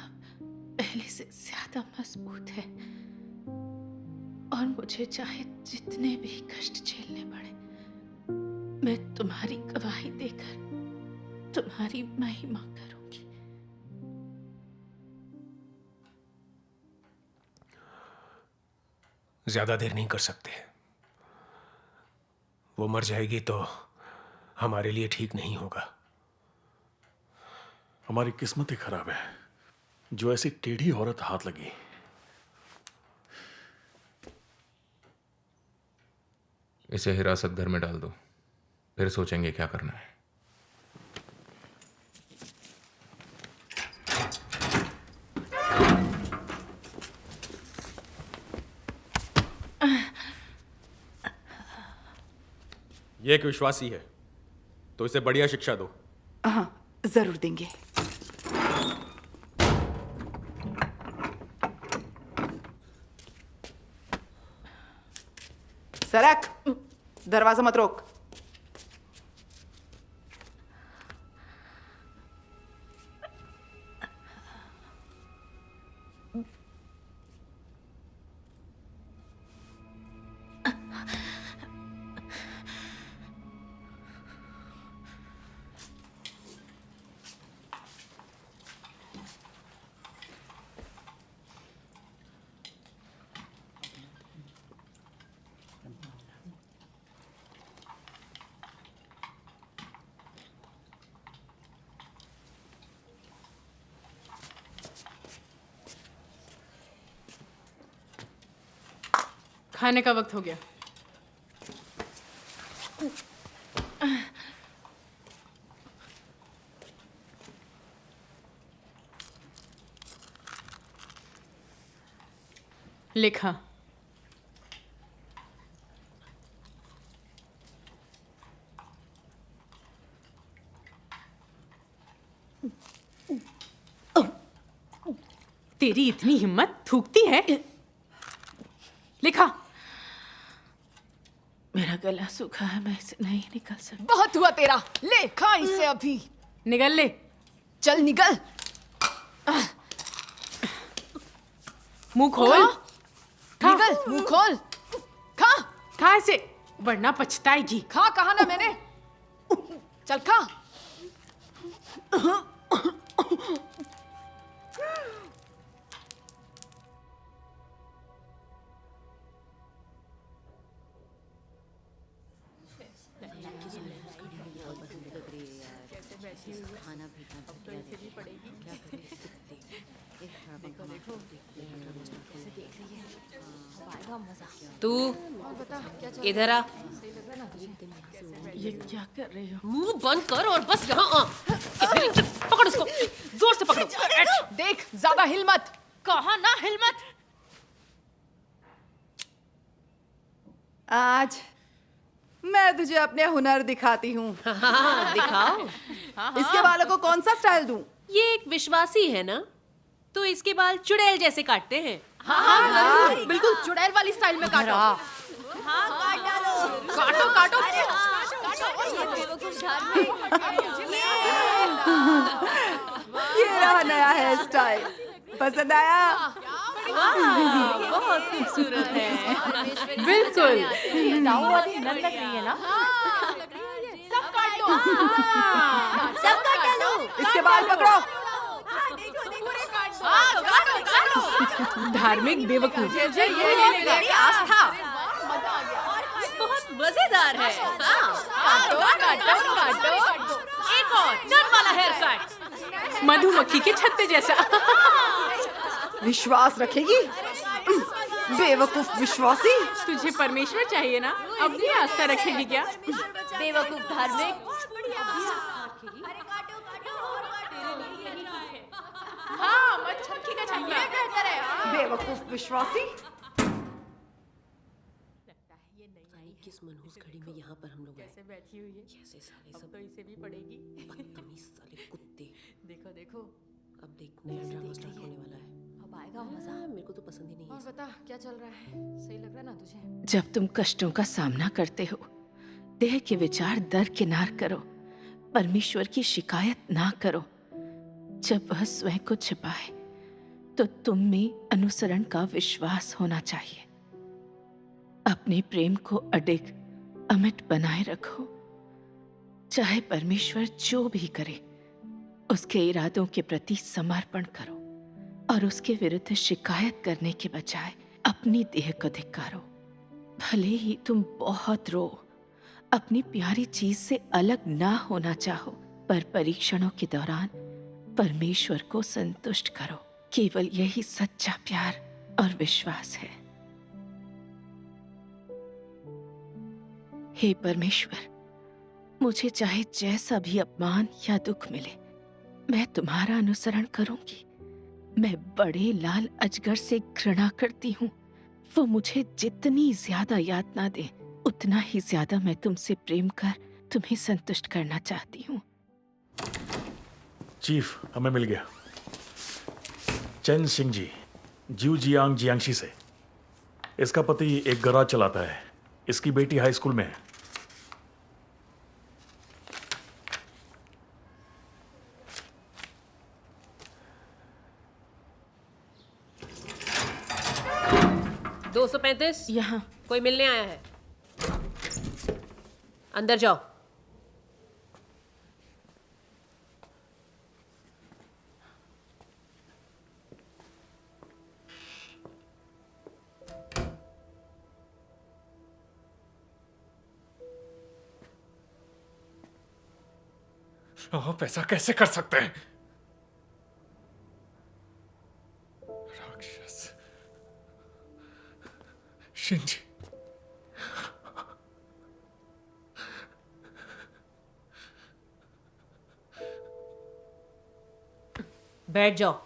पहले से ज्यादा मजबूत है और मुझे चाहे जितने भी कष्ट झेलने पड़े, मैं तुम्हारी गवाही देकर तुम्हारी महिमा करूंगी। ज्यादा देर नहीं कर सकते। वो मर जाएगी तो हमारे लिए ठीक नहीं होगा। हमारी किस्मत ही खराब है, जो ऐसी टेढ़ी औरत हाथ लगी। इसे हिरासत घर में डाल दो, फिर सोचेंगे क्या करना है। ये एक विश्वासी है, तो इसे बढ़िया शिक्षा दो। हाँ, जरूर देंगे। सरक, दरवाजा मत रोक। खाने का वक्त हो गया। लिखा। तेरी इतनी हिम्मत, थूकती है। लिखा। मेरा मेरा गला सूखा है, मैं इसे नहीं निकल सकती। बहुत हुआ तेरा, ले खा इसे अभी। निकल ले, चल निकल। मुंह खोल, निकल, मुंह खोल, खा खा इसे, वरना पछताएगी। खा कहा ना मैंने, चल खा। तू इधर आ। ये क्या कर रही हो? मुंह बंद कर और बस यहाँ आ। इधर पकड़ उसको, जोर से पकड़ो। देख, ज्यादा हिल मत। कहा ना हिल मत। आज मैं तुझे अपने हुनर दिखाती हूँ। हाँ, दिखाओ। इसके बालों को कौन सा स्टाइल दूं? ये एक विश्वासी है ना, तो इसके बाल चुड़ैल जैसे काटते हैं। हाँ, बिल्कुल चुड़ैल वाली स्टाइल में काटो। काटो काटो। ये रहा नया हेयर स्टाइल, पसंद आया? बहुत खूबसूरत है। बिल्कुल। लग रही है ना? सब काट दो। सब काट लो। इसके बाल पकड़ो। धार्मिक बेवकूफ। ये मेरी आस्था बहुत मजेदार है। काटो काटो काटो। एक और टर्न वाला हेयर कट, मधुमक्खी के छत्ते जैसा। विश्वास रखेगी? बेवकूफ विश्वासी। तुझे परमेश्वर चाहिए ना, अब भी आस्था रखेगी क्या? बेवकूफ धार्मिक। हाँ, मधुमक्खी का छत्ता। बेवकूफ विश्वासी। किस मनहूस घड़ी में यहाँ पर हम लोग कैसे बैठी हुई है, कैसे साले सब, तो इसे भी पड़ेगी। बदतमीज साले कुत्ते। देखो देखो, अब देख नया ड्रामा स्टार्ट होने वाला है। अब आएगा मजा। मेरे को तो पसंद ही नहीं और है। बता क्या चल रहा है? सही लग रहा है ना तुझे? जब तुम कष्टों का सामना करते हो, देह के विचार दरकिनार करो, परमेश्वर की शिकायत ना करो। जब वह स्वयं को छिपाए, तो तुम में अनुसरण का विश्वास होना चाहिए। अपने प्रेम को अडिग अमिट बनाए रखो। चाहे परमेश्वर जो भी करे, उसके इरादों के प्रति समर्पण करो और उसके विरुद्ध शिकायत करने के बजाय अपनी देह को धिक्कारो। भले ही तुम बहुत रो, अपनी प्यारी चीज से अलग ना होना चाहो, पर परीक्षणों के दौरान परमेश्वर को संतुष्ट करो। केवल यही सच्चा प्यार और विश्वास है। हे परमेश्वर, मुझे चाहे जैसा भी अपमान या दुख मिले, मैं तुम्हारा अनुसरण करूंगी। मैं बड़े लाल अजगर से घृणा करती हूँ। वो मुझे जितनी ज्यादा यातना दे, उतना ही ज्यादा मैं तुमसे प्रेम कर तुम्हें संतुष्ट करना चाहती हूँ। चीफ, हमें मिल गया। चैन सिंह जी, जियांग जियांगशी से। इसका पति एक गराज चलाता है। इसकी बेटी हाई स्कूल में है। $235। यहाँ कोई मिलने आया है? अंदर जाओ। आप ऐसा कैसे कर सकते हैं? राक्षस शिंजी। बैठ जाओ।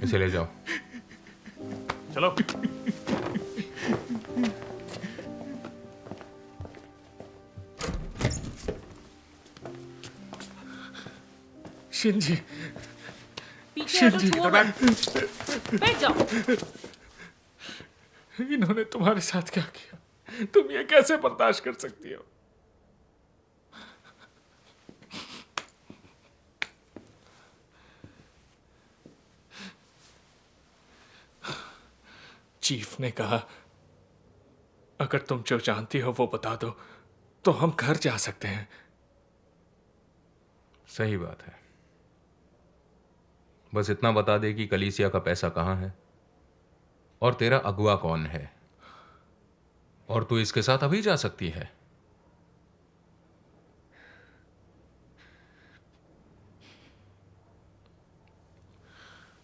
इसे ले जाओ। चलो। शिनजी, पीछे हटो, छुओ मत। बैठ जाओ। इन्होंने तुम्हारे साथ क्या किया? तुम ये कैसे बर्दाश्त कर सकती हो? चीफ ने कहा अगर तुम जो जानती हो वो बता दो तो हम घर जा सकते हैं। सही बात है, बस इतना बता दे कि कलीसिया का पैसा कहाँ है और तेरा अगुआ कौन है, और तू इसके साथ अभी जा सकती है।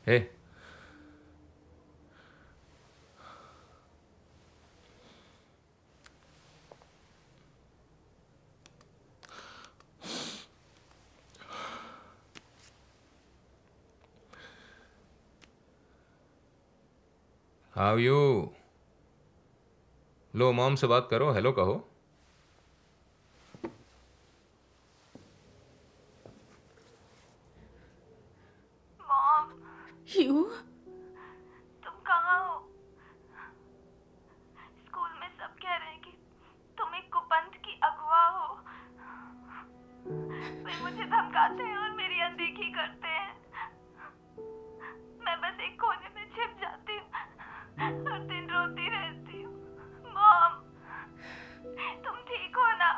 हे, हाउ यू? लो मॉम से बात करो, हेलो कहो। मॉम, यू तुम कहाँ हो? स्कूल में सब कह रहे हैं कि तुम एक कुपंथ की अगुआ हो। वे मुझे धमकाते हैं और मेरी अनदेखी करते हैं। मैं बस एक कोने में छिप जाती हूँ और दिन रोती रहती हूँ। मॉम, तुम ठीक हो ना?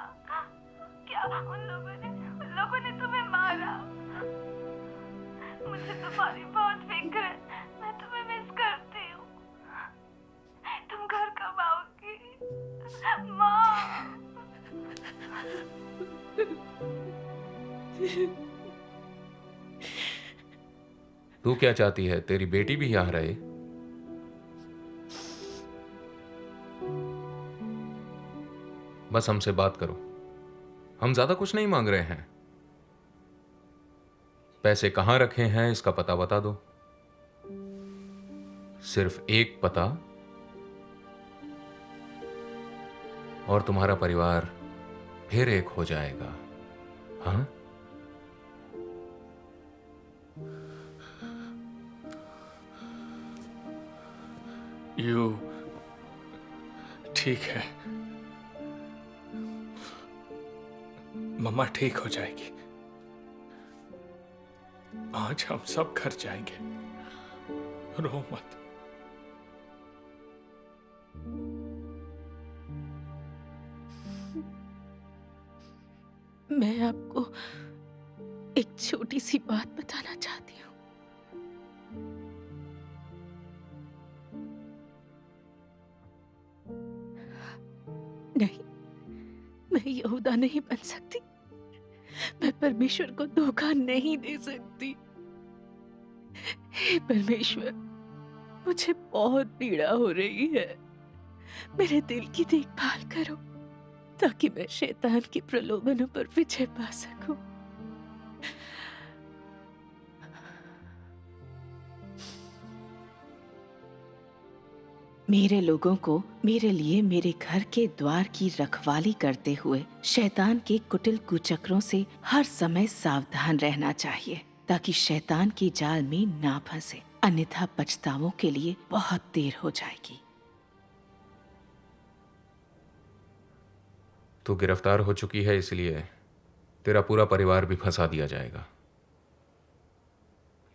क्या उन लोगों ने तुम्हें मारा? मुझे तुम्हारी बहुत फिक्र है। मैं तुम्हें मिस करती हूँ। तुम घर कब आओगी? मॉम। तू क्या चाहती है, तेरी बेटी भी यहां रहे? बस हमसे बात करो, हम ज्यादा कुछ नहीं मांग रहे हैं। पैसे कहां रखे हैं इसका पता बता दो, सिर्फ एक पता, और तुम्हारा परिवार फिर एक हो जाएगा। हाँ? यू ठीक है, मम्मा ठीक हो जाएगी। आज हम सब घर जाएंगे, रो मत। मैं आपको एक छोटी सी बात बताना चाहती हूँ। नहीं, मैं यहूदा नहीं बन सकती। मैं परमेश्वर को धोखा नहीं दे सकती। हे परमेश्वर, मुझे बहुत पीड़ा हो रही है। मेरे दिल की देखभाल करो ताकि मैं शैतान के प्रलोभनों पर विजय पा सकूं। मेरे लोगों को मेरे लिए मेरे घर के द्वार की रखवाली करते हुए शैतान के कुटिल कुचक्रों से हर समय सावधान रहना चाहिए ताकि शैतान की जाल में ना फंसे, अन्यथा पछतावों के लिए बहुत देर हो जाएगी। तू गिरफ्तार हो चुकी है, इसलिए तेरा पूरा परिवार भी फंसा दिया जाएगा।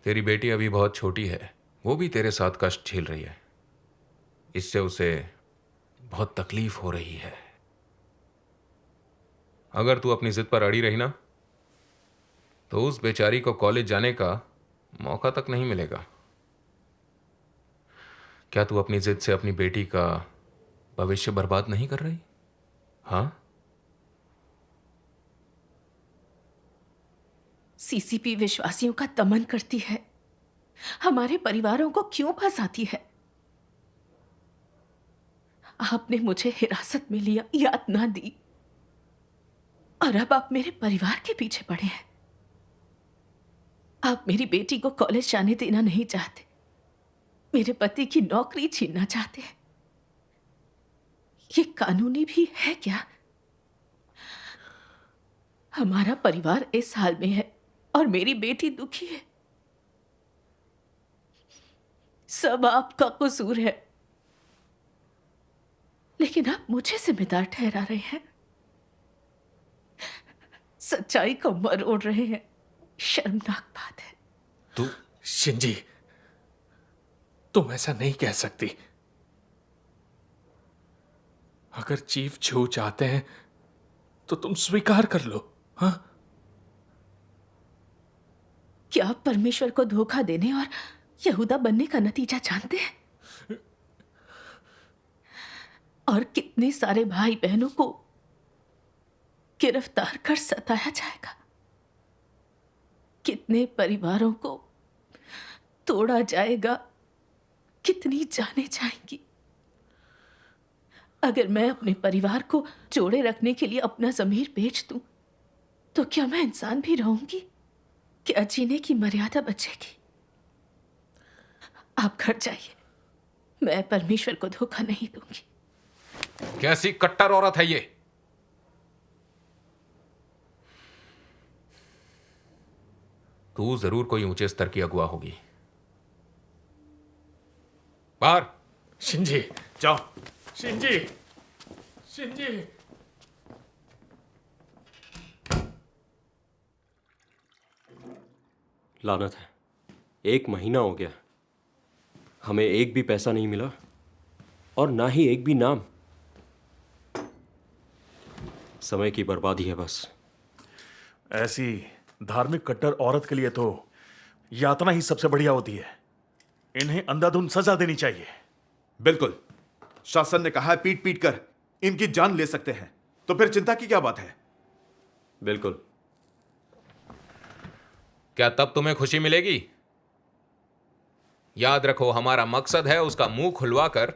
तेरी बेटी अभी बहुत छोटी है, वो भी तेरे साथ कष्ट झेल रही है। इससे उसे बहुत तकलीफ हो रही है। अगर तू अपनी जिद पर अड़ी रही ना, तो उस बेचारी को कॉलेज जाने का मौका तक नहीं मिलेगा। क्या तू अपनी जिद से अपनी बेटी का भविष्य बर्बाद नहीं कर रही? हाँ? सीसीपी विश्वासियों का दमन करती है, हमारे परिवारों को क्यों फंसाती है? आपने मुझे हिरासत में लिया, यातना दी, और अब आप मेरे परिवार के पीछे पड़े हैं। आप मेरी बेटी को कॉलेज जाने देना नहीं चाहते, मेरे पति की नौकरी छीनना चाहते हैं। ये कानूनी भी है क्या? हमारा परिवार इस हाल में है और मेरी बेटी दुखी है। सब आपका कसूर है, लेकिन आप मुझे जिम्मेदार ठहरा रहे हैं, सच्चाई को मरोड़ रहे हैं। शर्मनाक बात है। तू शिंजी, तुम ऐसा नहीं कह सकती। अगर चीफ छू चाहते हैं तो तुम स्वीकार कर लो। हाँ, क्या आप परमेश्वर को धोखा देने और यहूदा बनने का नतीजा जानते हैं? और कितने सारे भाई बहनों को गिरफ्तार कर सताया जाएगा, कितने परिवारों को तोड़ा जाएगा, कितनी जानें जाएंगी। अगर मैं अपने परिवार को जोड़े रखने के लिए अपना ज़मीर बेच दूं, तो क्या मैं इंसान भी रहूंगी? क्या जीने की मर्यादा बचेगी? आप घर जाइए, मैं परमेश्वर को धोखा नहीं दूंगी। कैसी कट्टर औरत है ये? तू जरूर कोई ऊंचे स्तर की अगुआ होगी। बाहर। शिंजी जाओ। Shinji, Shinji. लानत है, 1 महीना हो गया, हमें एक भी पैसा नहीं मिला और ना ही एक भी नाम। समय की बर्बादी है बस। ऐसी धार्मिक कट्टर औरत के लिए तो यातना ही सबसे बढ़िया होती है। इन्हें अंधाधुंध सजा देनी चाहिए। बिल्कुल, शासन ने कहा है पीट पीट कर इनकी जान ले सकते हैं, तो फिर चिंता की क्या बात है? बिल्कुल। क्या तब तुम्हें खुशी मिलेगी? याद रखो, हमारा मकसद है उसका मुंह खुलवा कर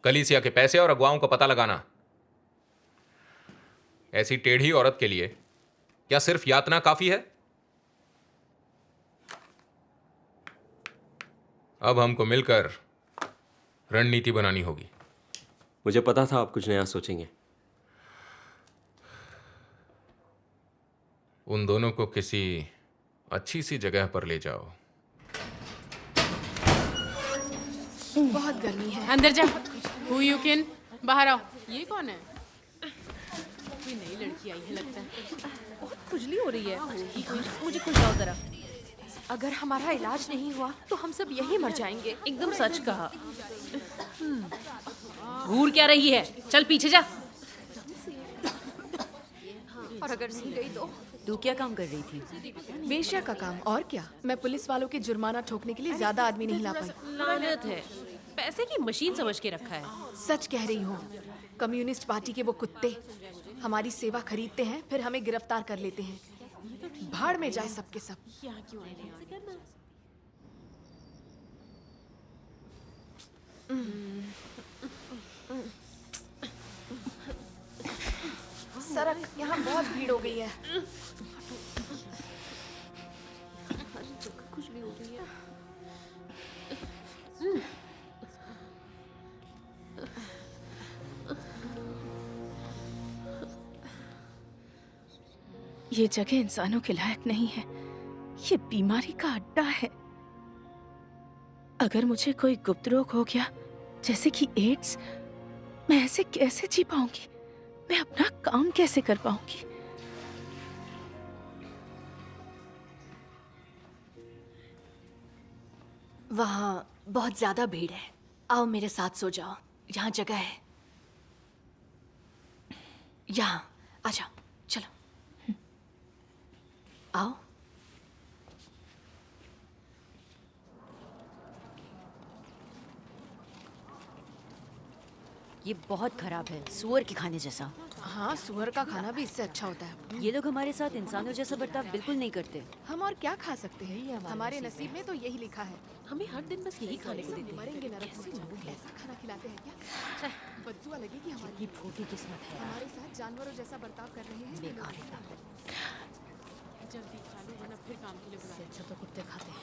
कलीसिया के पैसे और अगुवाओं का पता लगाना। ऐसी टेढ़ी औरत के लिए क्या सिर्फ यातना काफी है? अब हमको मिलकर रणनीति बनानी होगी। मुझे पता था आप कुछ नया सोचेंगे। उन दोनों को किसी अच्छी सी जगह पर ले जाओ। बहुत गर्मी है। अंदर जा। Who you can? बाहर आओ। ये कौन है? कोई नई लड़की आई है लगता है। बहुत खुजली हो रही है। मुझे खुजाओ जरा। अगर हमारा इलाज नहीं हुआ तो हम सब यहीं मर जाएंगे। एकदम सच कहा। घूर क्या रही है? चल पीछे जा। और अगर सी गई तो? तू क्या काम कर रही थी? वेश्या का काम। और क्या, मैं पुलिस वालों के जुर्माना ठोकने के लिए ज्यादा आदमी नहीं ला पाई। लानत है, पैसे की मशीन समझ के रखा है। सच कह रही हूँ। कम्युनिस्ट पार्टी के वो कुत्ते हमारी सेवा खरीदते हैं, फिर हमें गिरफ्तार कर लेते हैं। भाड़ में जाए सबके सब। सरक, यहाँ बहुत भीड़ हो गई है। खुजली हो रही है। ये जगह इंसानों के लायक नहीं है, ये बीमारी का अड्डा है। अगर मुझे कोई गुप्त रोग हो गया, जैसे कि एड्स, मैं ऐसे कैसे जी पाऊंगी? मैं अपना काम कैसे कर पाऊंगी? वहाँ बहुत ज्यादा भीड़ है। आओ मेरे साथ सो जाओ, यहाँ जगह है। यहाँ आ जाओ, चलो आओ। ये बहुत खराब है, सुअर के खाने जैसा। हाँ, सुअर का खाना भी इससे अच्छा होता है। ये लोग हमारे साथ इंसानों जैसा बर्ताव बिल्कुल नहीं करते। हम और क्या खा सकते हैं? हमारे नसीब में तो यही लिखा है। हमें हर दिन बस यही खाने को देते हैं। मरेंगे नरक में। ऐसा खाना खिलाते हैं क्या? बददुआ लगेगी हमारी। ये फूटी किस्मत है। हमारे साथ जानवरों जैसा बर्ताव कर रहे हैं। बेकार है। जल्दी खा लो वरना अच्छा तो कुत्ते खाते हैं,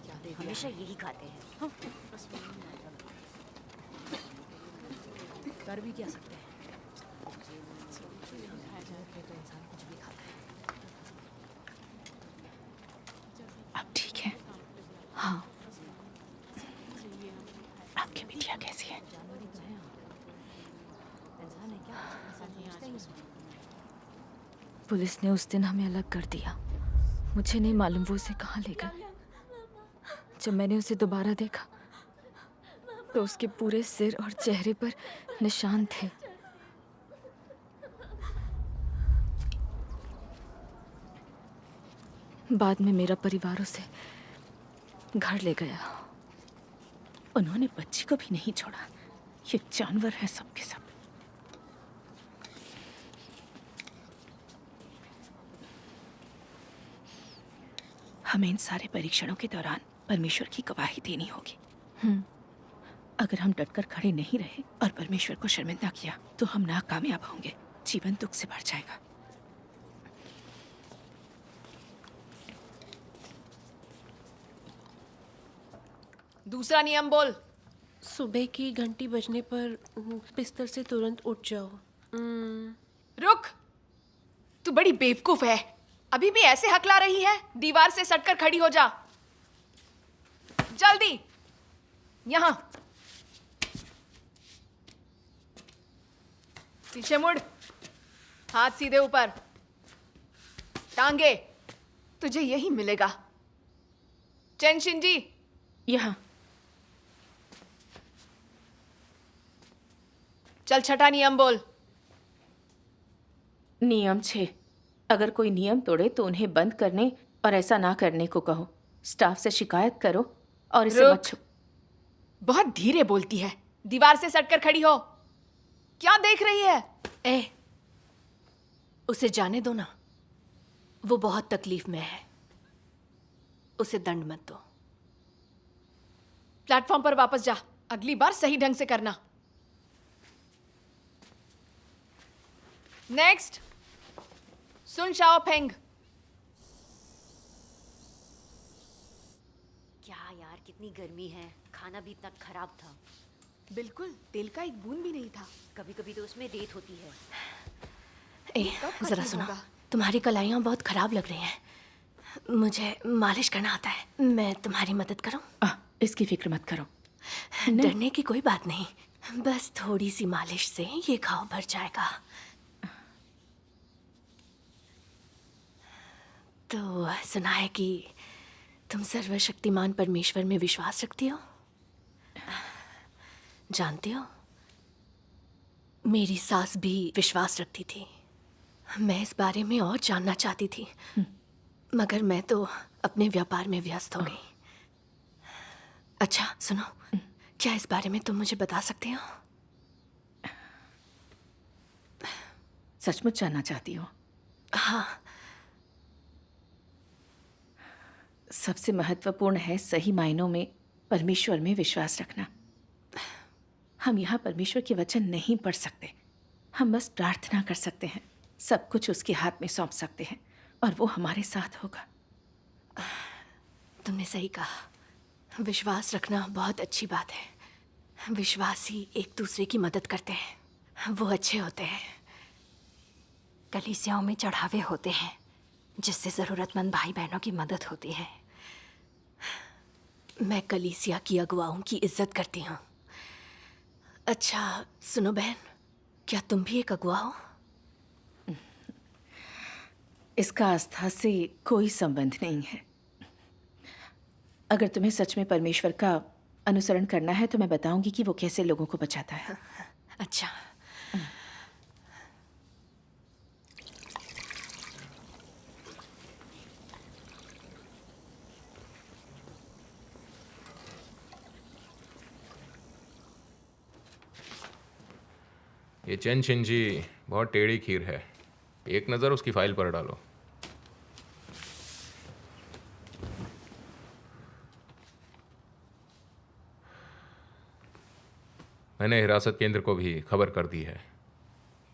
क्या दे दिया हमेशा यही खाते हैं। कर भी क्या सकते हैं, तो इंसान कुछ भी खाता है। अब ठीक है? हाँ। आपकी बिटिया कैसी है? पुलिस ने उस दिन हमें अलग कर दिया। मुझे नहीं मालूम वो उसे कहाँ ले गए। जब मैंने उसे दोबारा देखा तो उसके पूरे सिर और चेहरे पर निशान थे। बाद में मेरा परिवार उसे घर ले गया। उन्होंने बच्ची को भी नहीं छोड़ा। ये जानवर है सब के सब। हमें इन सारे परीक्षणों के दौरान परमेश्वर की गवाही देनी होगी। अगर हम डटकर खड़े नहीं रहे और परमेश्वर को शर्मिंदा किया तो हम नाकामयाब होंगे। जीवन दुख से भर जाएगा। दूसरा नियम बोल। सुबह की घंटी बजने पर बिस्तर से तुरंत उठ जाओ। रुक, तू बड़ी बेवकूफ है। अभी भी ऐसे हकला रही है? दीवार से सटकर खड़ी हो जा जल्दी। यहां पीछे मुड़, हाथ सीधे ऊपर, टांगे। तुझे यही मिलेगा। चेन शिंजी, यहां। चल छठा नियम बोल। नियम 6, अगर कोई नियम तोड़े तो उन्हें बंद करने और ऐसा ना करने को कहो। स्टाफ से शिकायत करो और इसे मत छू। बहुत धीरे बोलती है। दीवार से सटकर खड़ी हो। क्या देख रही है? ए, उसे जाने दो ना, वो बहुत तकलीफ में है। उसे दंड मत दो। प्लेटफॉर्म पर वापस जा। अगली बार सही ढंग से करना। नेक्स्ट, सुन शाओफेंग। क्या यार, कितनी गर्मी है। खाना भी इतना खराब था। बिल्कुल, तेल का एक बूंद भी नहीं था। कभी कभी तो उसमें रेत होती है। जरा सुनो, तुम्हारी कलाइयाँ बहुत खराब लग रही हैं। मुझे मालिश करना आता है। मैं तुम्हारी मदद करूं? इसकी फिक्र मत करो। डरने की कोई बात नहीं। बस थोड़ी सी मालिश से ये घाव भर जाएगा। तो सुना है कि तुम सर्वशक्तिमान परमेश्वर में विश्वास रखती हो। जानते हो, मेरी सास भी विश्वास रखती थी। मैं इस बारे में और जानना चाहती थी, मगर मैं तो अपने व्यापार में व्यस्त हो गई। अच्छा सुनो, क्या इस बारे में तुम मुझे बता सकते हो? सचमुच जानना चाहती हो? हाँ। सबसे महत्वपूर्ण है सही मायनों में परमेश्वर में विश्वास रखना। हम यहाँ परमेश्वर के वचन नहीं पढ़ सकते। हम बस प्रार्थना कर सकते हैं। सब कुछ उसके हाथ में सौंप सकते हैं और वो हमारे साथ होगा। तुमने सही कहा। विश्वास रखना बहुत अच्छी बात है। विश्वासी एक दूसरे की मदद करते हैं, वो अच्छे होते हैं। कलीसियाओं में चढ़ावे होते हैं जिससे जरूरतमंद भाई बहनों की मदद होती है। मैं कलीसिया की अगुवाओं की इज्जत करती हूँ। अच्छा सुनो बहन, क्या तुम भी एक अगुवा हो? इसका आस्था से कोई संबंध नहीं है। अगर तुम्हें सच में परमेश्वर का अनुसरण करना है तो मैं बताऊंगी कि वो कैसे लोगों को बचाता है। अच्छा। ये चेन शिंजी बहुत टेढ़ी खीर है। एक नज़र उसकी फाइल पर डालो। मैंने हिरासत केंद्र को भी खबर कर दी है।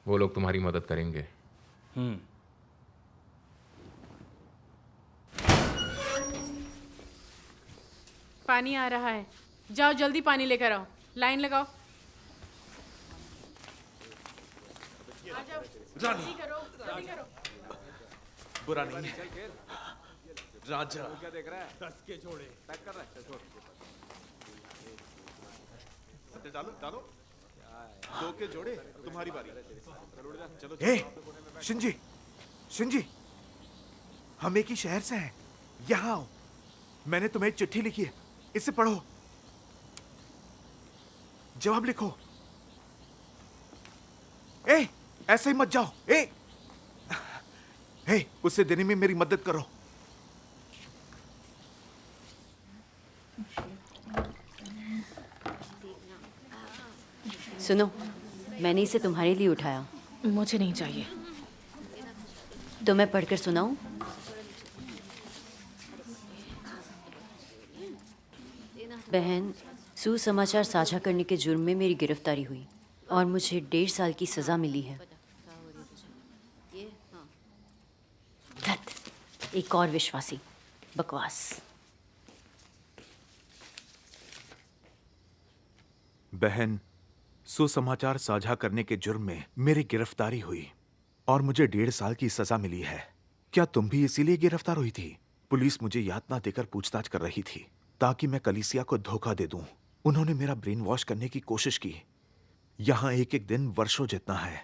वो लोग तुम्हारी मदद करेंगे। पानी आ रहा है। जाओ जल्दी पानी लेकर आओ। लाइन लगाओ। आ जाओ, जल्दी करो, जल्दी करो। बुरा नहीं है राजा। क्या देख रहा है? 10 के जोड़े पैक कर रहा है। डालो डालो। 2 के जोड़े, तुम्हारी बारी। चलो शिंजी, शिंजी, हम एक ही शहर से हैं। यहाँ आओ, मैंने तुम्हें एक चिट्ठी लिखी है, इसे पढ़ो, जवाब लिखो। ऐसे ही मत जाओ। उसे देने में मेरी मदद करो। सुनो, मैंने इसे तुम्हारे लिए उठाया। मुझे नहीं चाहिए। तो मैं पढ़कर सुनाऊं? बहन, सुसमाचार साझा करने के जुर्म में मेरी गिरफ्तारी हुई और मुझे 1.5 साल की सजा मिली है। धत, एक और विश्वासी। बकवास। बहन, सुसमाचार साझा करने के जुर्म में मेरी गिरफ्तारी हुई और मुझे 1.5 साल की सजा मिली है। क्या तुम भी इसीलिए गिरफ्तार हुई थी? पुलिस मुझे यातना देकर पूछताछ कर रही थी ताकि मैं कलीसिया को धोखा दे दूं। उन्होंने मेरा ब्रेन वॉश करने की कोशिश की। यहां एक एक दिन वर्षों जितना है।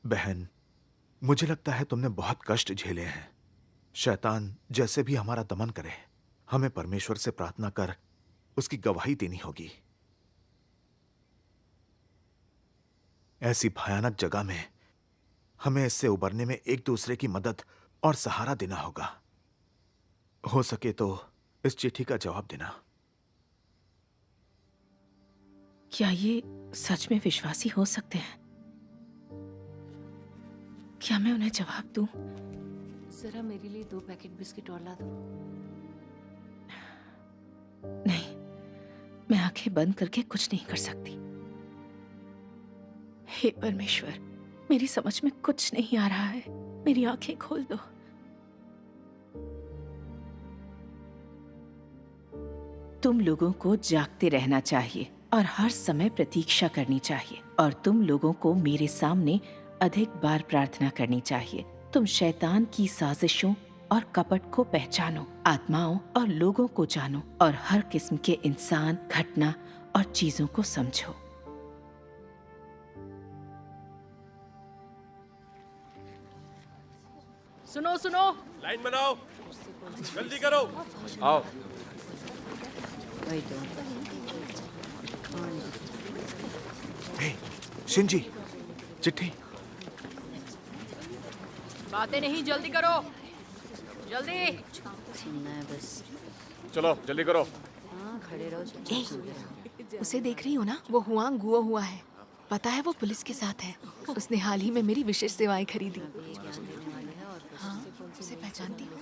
बहन, मुझे लगता है तुमने बहुत कष्ट झेले हैं। शैतान जैसे भी हमारा दमन करे, हमें परमेश्वर से प्रार्थना कर उसकी गवाही देनी होगी। ऐसी भयानक जगह में हमें इससे उबरने में एक दूसरे की मदद और सहारा देना होगा। हो सके तो इस चिट्ठी का जवाब देना। क्या ये सच में विश्वासी हो सकते हैं? क्या मैं उन्हें जवाब दूं? जरा मेरे लिए 2 पैकेट बिस्किट और ला दो। नहीं, मैं आंखें बंद करके कुछ नहीं कर सकती। हे परमेश्वर, मेरी समझ में कुछ नहीं आ रहा है। मेरी आंखें खोल दो। तुम लोगों को जागते रहना चाहिए और हर समय प्रतीक्षा करनी चाहिए, और तुम लोगों को मेरे सामने अधिक बार प्रार्थना करनी चाहिए। तुम शैतान की साजिशों और कपट को पहचानो, आत्माओं और लोगों को जानो, और हर किस्म के इंसान, घटना और चीजों को समझो। सुनो सुनो, लाइन बनाओ, जल्दी करो। आओ। शिंजी, चिट्ठी। बातें नहीं, जल्दी करो, जल्दी। बस चलो जल्दी करो। हाँ, खड़े रहो। उसे देख रही हो ना? वो हुआंग गुओ हुआ है। पता है वो पुलिस के साथ है। उसने हाल ही में मेरी विशेष सेवाएं खरीदी। हाँ, उसे पहचानती हो?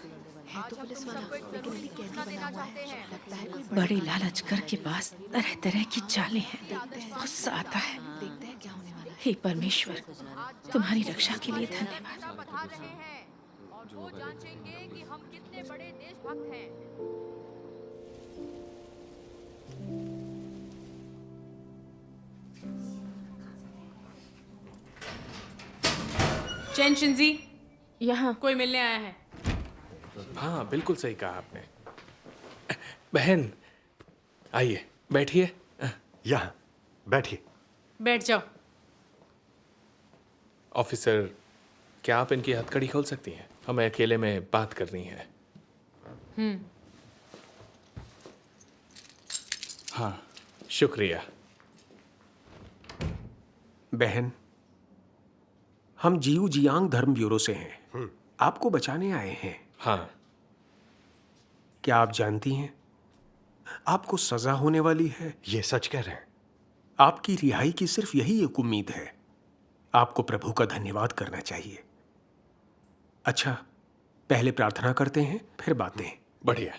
है तो पुलिस वाला, लेकिन अभी कैदी बना हुआ है। लगता है कोई बड़े लालचकर के पास तरह तरह की चालें हैं। गुस्सा आता है। देखते हैं क्या होने वाला है। हे परमेश्वर, तुम्हारी रक्षा के लिए धन्यवाद। बता रहे हैं और वो जांचेंगे कि हम कितने बड़े देशभक्त हैं। चेन शिंजी, यहाँ कोई मिलने आया है। हाँ, बिल्कुल सही कहा आपने। बहन, आइए, बैठिए। यहाँ बैठिए। बैठ जाओ। ऑफिसर, क्या आप इनकी हथकड़ी खोल सकती हैं? हमें अकेले में बात करनी है। हाँ, शुक्रिया। बहन, हम जियू जियांग धर्म ब्यूरो से हैं। आपको बचाने आए हैं। हाँ। क्या आप जानती हैं आपको सजा होने वाली है? ये सच कह रहे हैं। आपकी रिहाई की सिर्फ यही एक उम्मीद है। आपको प्रभु का धन्यवाद करना चाहिए। अच्छा, पहले प्रार्थना करते हैं, फिर बातें। बढ़िया।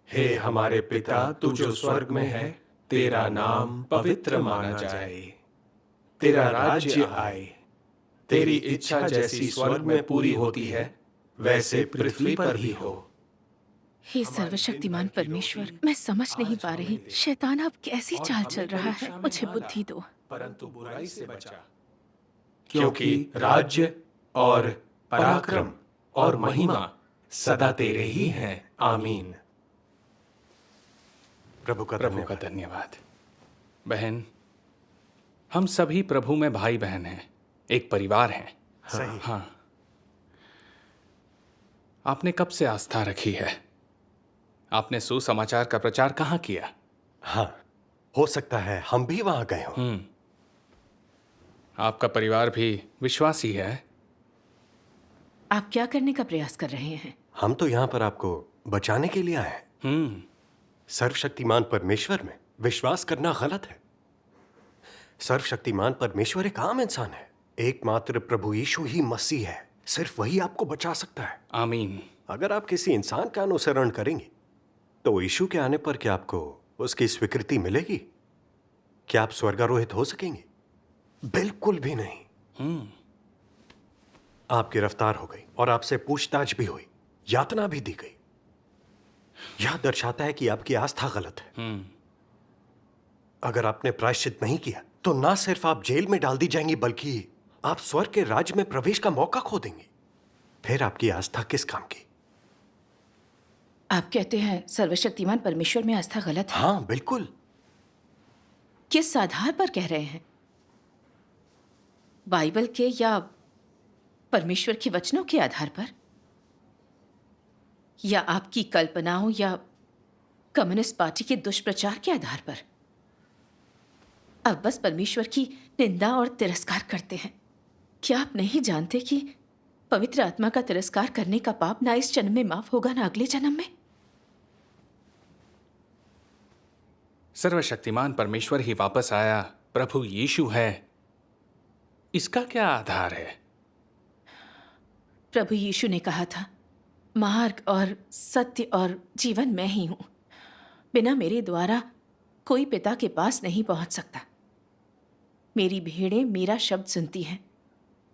हे हमारे पिता, तू जो स्वर्ग में है, तेरा नाम पवित्र माना जाए, तेरा राज्य आए, तेरी इच्छा जैसी स्वर्ग में पूरी होती है, वैसे पृथ्वी पर भी हो। हे सर्वशक्तिमान परमेश्वर, मैं समझ नहीं पा रही शैतान अब कैसी चाल चल रहा है। मुझे बुद्धि दो। परंतु बुराई से बचा, क्योंकि राज्य और पराक्रम और महिमा सदा तेरे ही हैं। आमीन। प्रभु का धन्यवाद। बहन, हम सभी प्रभु में भाई बहन हैं, एक परिवार हैं। सही। हाँ। आपने कब से आस्था रखी है? आपने सुसमाचार का प्रचार कहाँ किया? हाँ, हो सकता है हम भी वहां गए हों। आपका परिवार भी विश्वासी है। आप क्या करने का प्रयास कर रहे हैं? हम तो यहाँ पर आपको बचाने के लिए आए हैं। सर्वशक्तिमान परमेश्वर में विश्वास करना गलत है। सर्वशक्तिमान परमेश्वर एक आम इंसान है। एकमात्र प्रभु यीशु ही मसीह है। सिर्फ वही आपको बचा सकता है। आमीन। अगर आप किसी इंसान का अनुसरण करेंगे तो यीशु के आने पर क्या आपको उसकी स्वीकृति मिलेगी? क्या आप स्वर्गारोहित हो सकेंगे? बिल्कुल भी नहीं। आप गिरफ्तार हो गई और आपसे पूछताछ भी हुई, यातना भी दी गई। यह दर्शाता है कि आपकी आस्था गलत है। अगर आपने प्रायश्चित नहीं किया तो ना सिर्फ आप जेल में डाल दी जाएंगी, बल्कि आप स्वर्ग के राज्य में प्रवेश का मौका खो देंगे। फिर आपकी आस्था किस काम की? आप कहते हैं सर्वशक्तिमान परमेश्वर में आस्था गलत है? हाँ, बिल्कुल। किस आधार पर कह रहे हैं? बाइबल के या परमेश्वर के वचनों के आधार पर, या आपकी कल्पनाओं या कम्युनिस्ट पार्टी के दुष्प्रचार के आधार पर? अब बस परमेश्वर की निंदा और तिरस्कार करते हैं। क्या आप नहीं जानते कि पवित्र आत्मा का तिरस्कार करने का पाप ना इस जन्म में माफ होगा ना अगले जन्म में? सर्वशक्तिमान परमेश्वर ही वापस आया, प्रभु यीशु है, इसका क्या आधार है? प्रभु यीशु ने कहा था, मार्ग और सत्य और जीवन मैं ही हूं। बिना मेरे द्वारा कोई पिता के पास नहीं पहुंच सकता। मेरी भेड़ें मेरा शब्द सुनती हैं,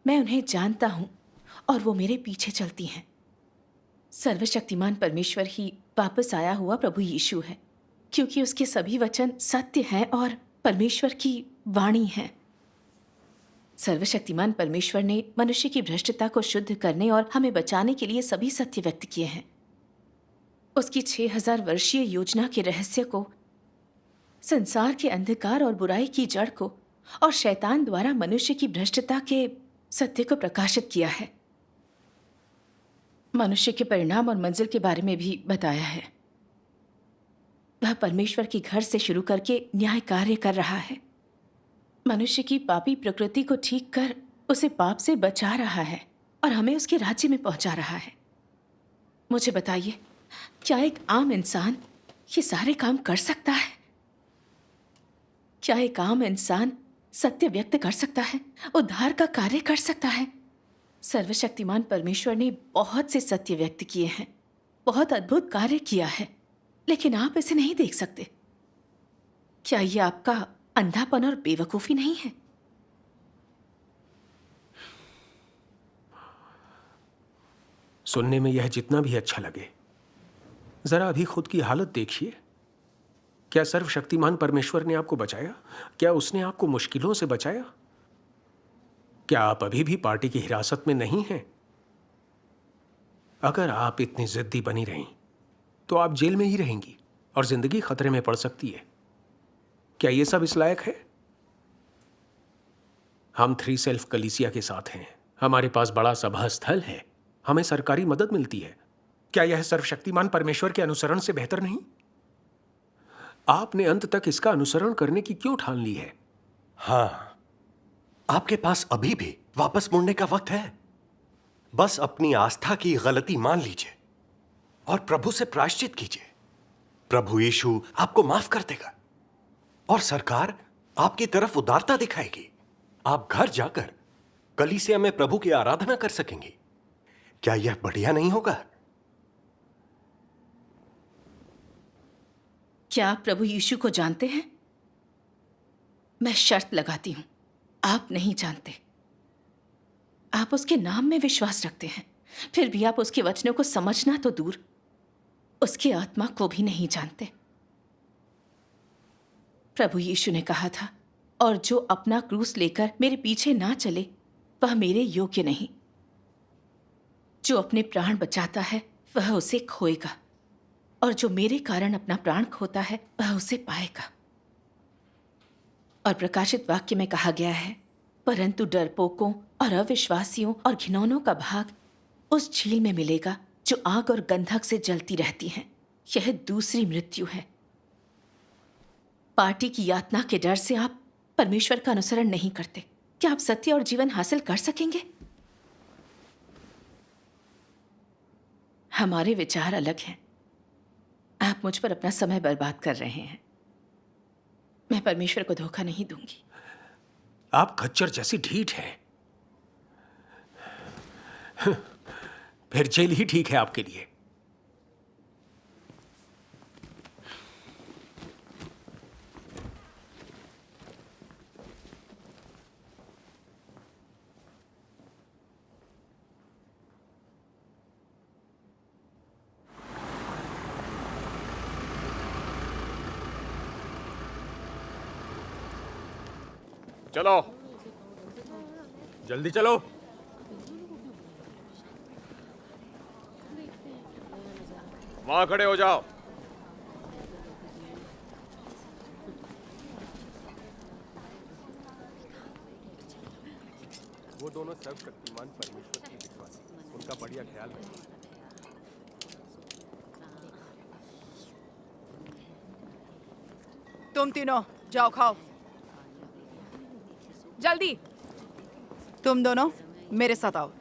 मैं उन्हें जानता हूं और वो मेरे पीछे चलती हैं। सर्वशक्तिमान परमेश्वर ही वापस आया हुआ प्रभु यीशु है, क्योंकि उसके सभी वचन सत्य हैं और परमेश्वर की वाणी है। सर्वशक्तिमान परमेश्वर ने मनुष्य की भ्रष्टता को शुद्ध करने और हमें बचाने के लिए सभी सत्य व्यक्त किए हैं। उसकी 6000 वर्षीय योजना के रहस्य को, संसार के अंधकार और बुराई की जड़ को और शैतान द्वारा मनुष्य की भ्रष्टता के सत्य को प्रकाशित किया है। मनुष्य के परिणाम और मंजिल के बारे में भी बताया है। वह परमेश्वर के घर से शुरू करके न्याय कार्य कर रहा है। मनुष्य की पापी प्रकृति को ठीक कर उसे पाप से बचा रहा है और हमें उसके राज्य में पहुंचा रहा है। मुझे बताइए, क्या एक आम इंसान ये सारे काम कर सकता है? क्या एक आम इंसान सत्य व्यक्त कर सकता है, उद्धार का कार्य कर सकता है? सर्वशक्तिमान परमेश्वर ने बहुत से सत्य व्यक्त किए हैं, बहुत अद्भुत कार्य किया है, लेकिन आप इसे नहीं देख सकते। क्या ये आपका अंधापन और बेवकूफी नहीं है? सुनने में यह जितना भी अच्छा लगे, जरा अभी खुद की हालत देखिए। क्या सर्वशक्तिमान परमेश्वर ने आपको बचाया? क्या उसने आपको मुश्किलों से बचाया? क्या आप अभी भी पार्टी की हिरासत में नहीं हैं? अगर आप इतनी जिद्दी बनी रहीं तो आप जेल में ही रहेंगी और जिंदगी खतरे में पड़ सकती है। क्या यह सब इस लायक है? हम 3 सेल्फ कलीसिया के साथ हैं, हमारे पास बड़ा सभा स्थल है, हमें सरकारी मदद मिलती है। क्या यह सर्वशक्तिमान परमेश्वर के अनुसरण से बेहतर नहीं? आपने अंत तक इसका अनुसरण करने की क्यों ठान ली है? हाँ, आपके पास अभी भी वापस मुड़ने का वक्त है। बस अपनी आस्था की गलती मान लीजिए और प्रभु से प्रायश्चित कीजिए। प्रभु यीशु आपको माफ कर देगा और सरकार आपकी तरफ उदारता दिखाएगी। आप घर जाकर कलीसिया में प्रभु की आराधना कर सकेंगे। क्या यह बढ़िया नहीं होगा? क्या आप प्रभु यीशु को जानते हैं? मैं शर्त लगाती हूं, आप नहीं जानते। आप उसके नाम में विश्वास रखते हैं, फिर भी आप उसके वचनों को समझना तो दूर, उसकी आत्मा को भी नहीं जानते। प्रभु यीशु ने कहा था, और जो अपना क्रूस लेकर मेरे पीछे ना चले वह मेरे योग्य नहीं। जो अपने प्राण बचाता है वह उसे खोएगा, और जो मेरे कारण अपना प्राण खोता है वह उसे पाएगा। और प्रकाशित वाक्य में कहा गया है, परंतु डरपोकों और अविश्वासियों और घिनौनों का भाग उस झील में मिलेगा जो आग और गंधक से जलती रहती है। यह दूसरी मृत्यु है। पार्टी की यातना के डर से आप परमेश्वर का अनुसरण नहीं करते। क्या आप सत्य और जीवन हासिल कर सकेंगे? हमारे विचार अलग हैं। आप मुझ पर अपना समय बर्बाद कर रहे हैं। मैं परमेश्वर को धोखा नहीं दूंगी। आप खच्चर जैसी ढीठ हैं। फिर जेल ही ठीक है आपके लिए। चलो, जल्दी चलो। वहां खड़े हो जाओ। वो दोनों सर्वशक्तिमान परमेश्वर की विश्वासी, उनका बढ़िया ख्याल रखो। तुम तीनों जाओ खाओ। जल्दी। तुम दोनों मेरे साथ आओ।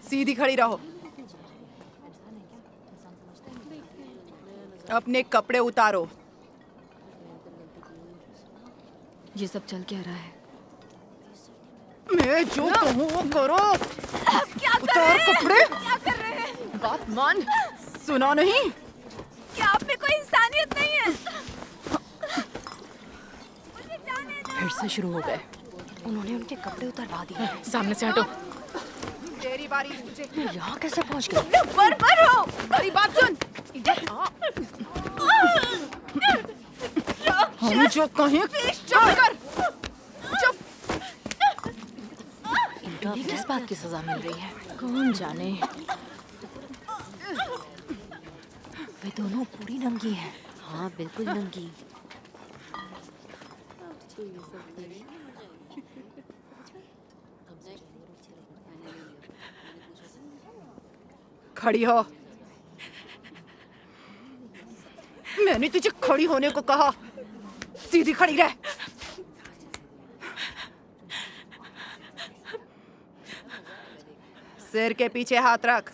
सीधी खड़ी रहो। अपने कपड़े उतारो। ये सब चल क्या रहा है? मैं जो कहूँ वो करो। क्या कर उतार रहे हैं? कपड़े। क्या कर रहे हैं? बात मान। सुना नहीं? क्या आप में कोई इंसानियत नहीं है? फिर से शुरू हो गए। उन्होंने उनके कपड़े उतारवा दिए। सामने से हटो। तेरी बारी। तुझे यहाँ कैसे पहुँच गए? बर्बर हो। मेरी बात सुन। हम जो कहें चुप कर। चुप। इन्हें किस बात की सजा मिल रही है? कौन जाने। वे दोनों पूरी नंगी हैं। हाँ, बिल्कुल नंगी। खड़ी हो। मैंने तुझे खड़ी होने को कहा। सीधी खड़ी रह। सिर के पीछे हाथ रख।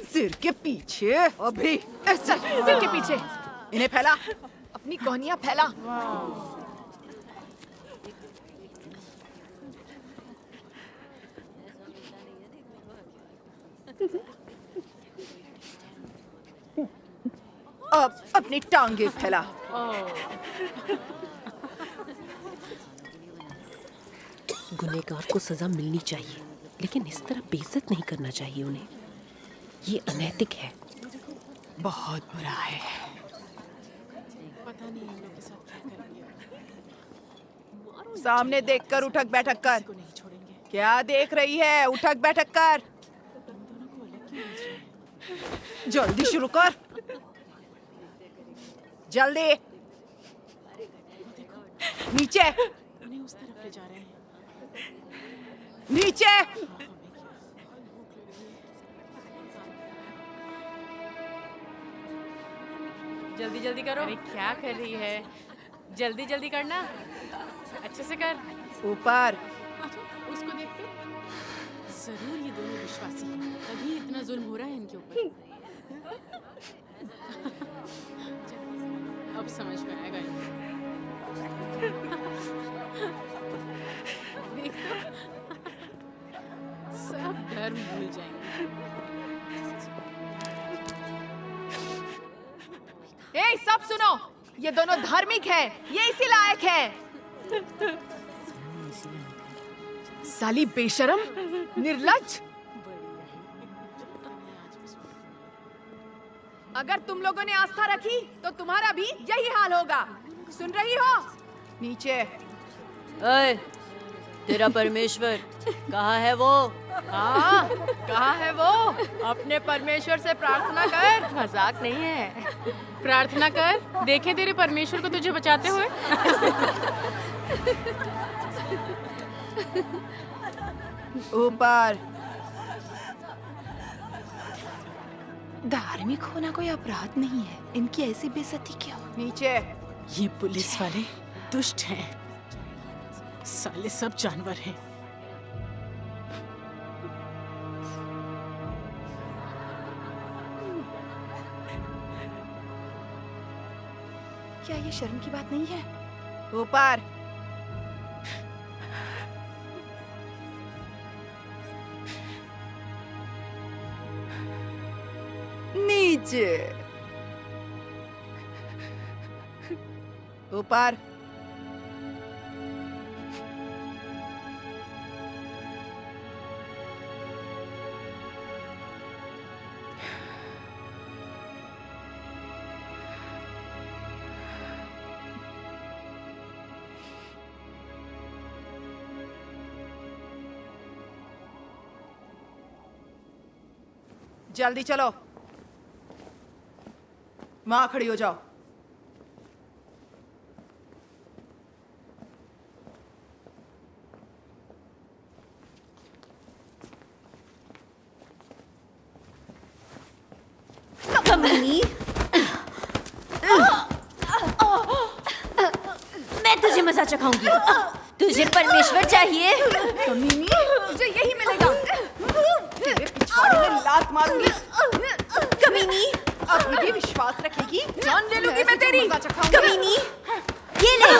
सिर के पीछे। अभी ऐसा। सिर के पीछे। इन्हें फैला। अपनी कोहनियां फैला। अब अपनी टांगे फैला। गुनहगार को सजा मिलनी चाहिए, लेकिन इस तरह बेइज्जत नहीं करना चाहिए उन्हें। ये अनैतिक है। बहुत बुरा है। पता नहीं इन लोगों के साथ क्या करेंगे। सामने देखकर उठक बैठक कर। क्या देख रही है? उठक बैठक कर। जल्दी शुरू कर। जल्दी। नीचे। उन्हें उस तरफ ले जा रहे हैं। नीचे। जल्दी जल्दी करो। अरे क्या कर रही है? जल्दी जल्दी करना। अच्छे से कर। ऊपर। उसको देखते। जरूर ये दोनों विश्वासी हैं, तभी इतना जुल्म हो रहा है इनके ऊपर। अब समझ में आएगा इनको। देख तो, सब धर्म भूल जाएंगे। ए सब सुनो, ये दोनों धार्मिक है, ये इसी लायक है। साली बेशरम, निर्लज्ज। अगर तुम लोगों ने आस्था रखी तो तुम्हारा भी यही हाल होगा। सुन रही हो? नीचे। ओए, तेरा परमेश्वर कहाँ है वो? हाँ, कहाँ है वो? अपने परमेश्वर से प्रार्थना कर। मजाक नहीं है। प्रार्थना कर, देखे तेरे परमेश्वर को तुझे बचाते हुए। ऊपर। धार्मिक होना कोई अपराध नहीं है, इनकी ऐसी बेइज्जती क्यों? नीचे। ये पुलिस वाले दुष्ट हैं, साले सब जानवर हैं। क्या ये शर्म की बात नहीं है? ऊपर। नीचे। ऊपर। जल्दी चलो, वहां खड़ी हो जाओ। कमीनी, मैं तुझे मजा चखाऊंगी। तुझे परमेश्वर चाहिए? कमीनी, तुझे यही मिलेगा। तेरे पिछवाड़े में लात मारूंगी। कमीनी, अब भी विश्वास रखेगी? जान ले लूंगी मैं तेरी। कमीनी, ये ले।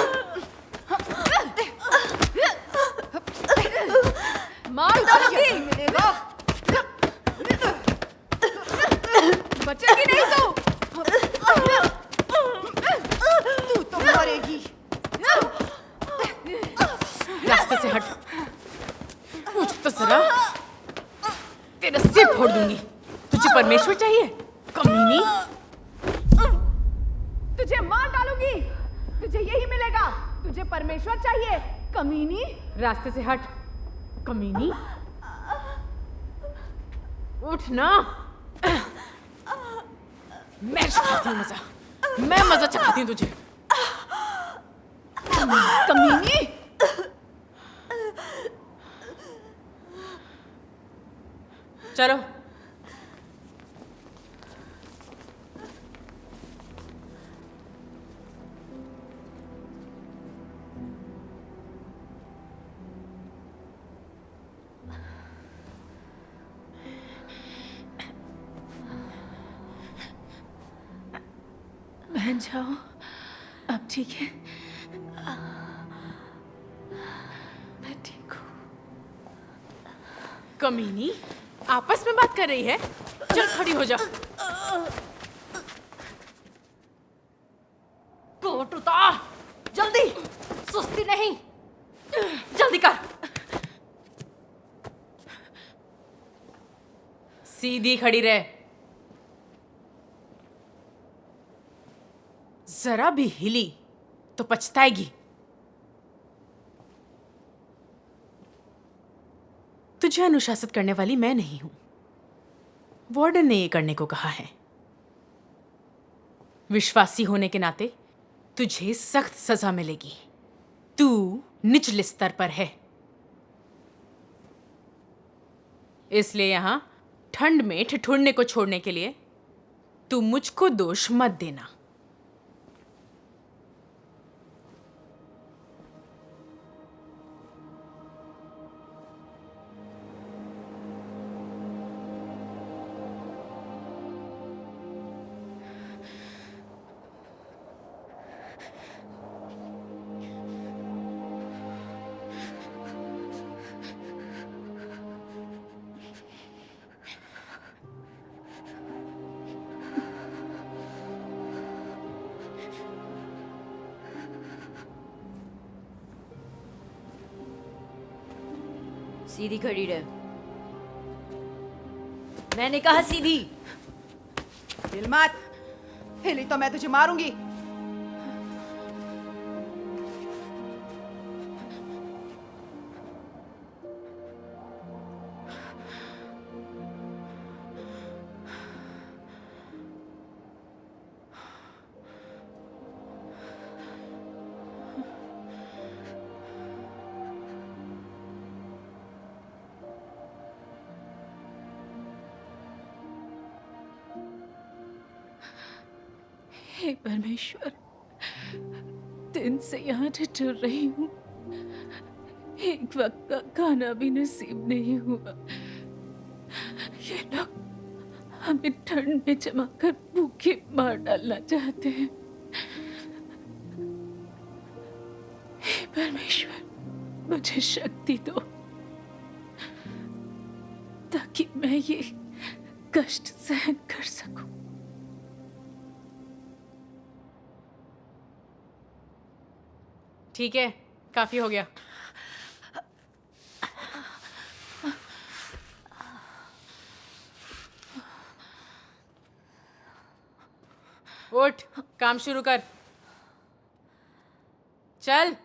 मार डालूंगी। मिलेगा। बचेगी नहीं तू। तू तो मरेगी। रास्ते से हट। उठ तो जरा, तेरा सिर फोड़ दूंगी। तुझे परमेश्वर चाहिए? कमीनी, तुझे मार डालूंगी। तुझे यही मिलेगा। तुझे परमेश्वर चाहिए? कमीनी, रास्ते से हट। कमीनी, उठ ना। मैं चखाती हूँ मजा, मैं मजा चखाती हूँ तुझे। कमीनी, चलो। बहन जाओ, अब ठीक है? मैं ठीक हूँ। कमीनी, आपस में बात कर रही है? चल खड़ी हो जा। कोट उतार, जल्दी। सुस्ती नहीं, जल्दी कर। सीधी खड़ी रहे। जरा भी हिली तो पछताएगी। तुझे अनुशासित करने वाली मैं नहीं हूं, वार्डन ने ये करने को कहा है। विश्वासी होने के नाते तुझे सख्त सजा मिलेगी। तू निचले स्तर पर है, इसलिए यहां ठंड में ठिठुरने को छोड़ने के लिए तू मुझको दोष मत देना। सीधी खड़ी रहे। मैंने कहा सीधी। हिल मत, हिली तो मैं तुझे मारूंगी। हे परमेश्वर, दिन से यहाँ ठिठुर रही हूँ, एक वक्त का खाना भी नसीब नहीं हुआ। ये लोग हमें ठंड में जमा कर भूखे मार डालना चाहते हैं। हे परमेश्वर, मुझे शक्ति दो ताकि मैं ये कष्ट सहन कर सकूं। ठीक है, काफी हो गया। उठ, काम शुरू कर। चल।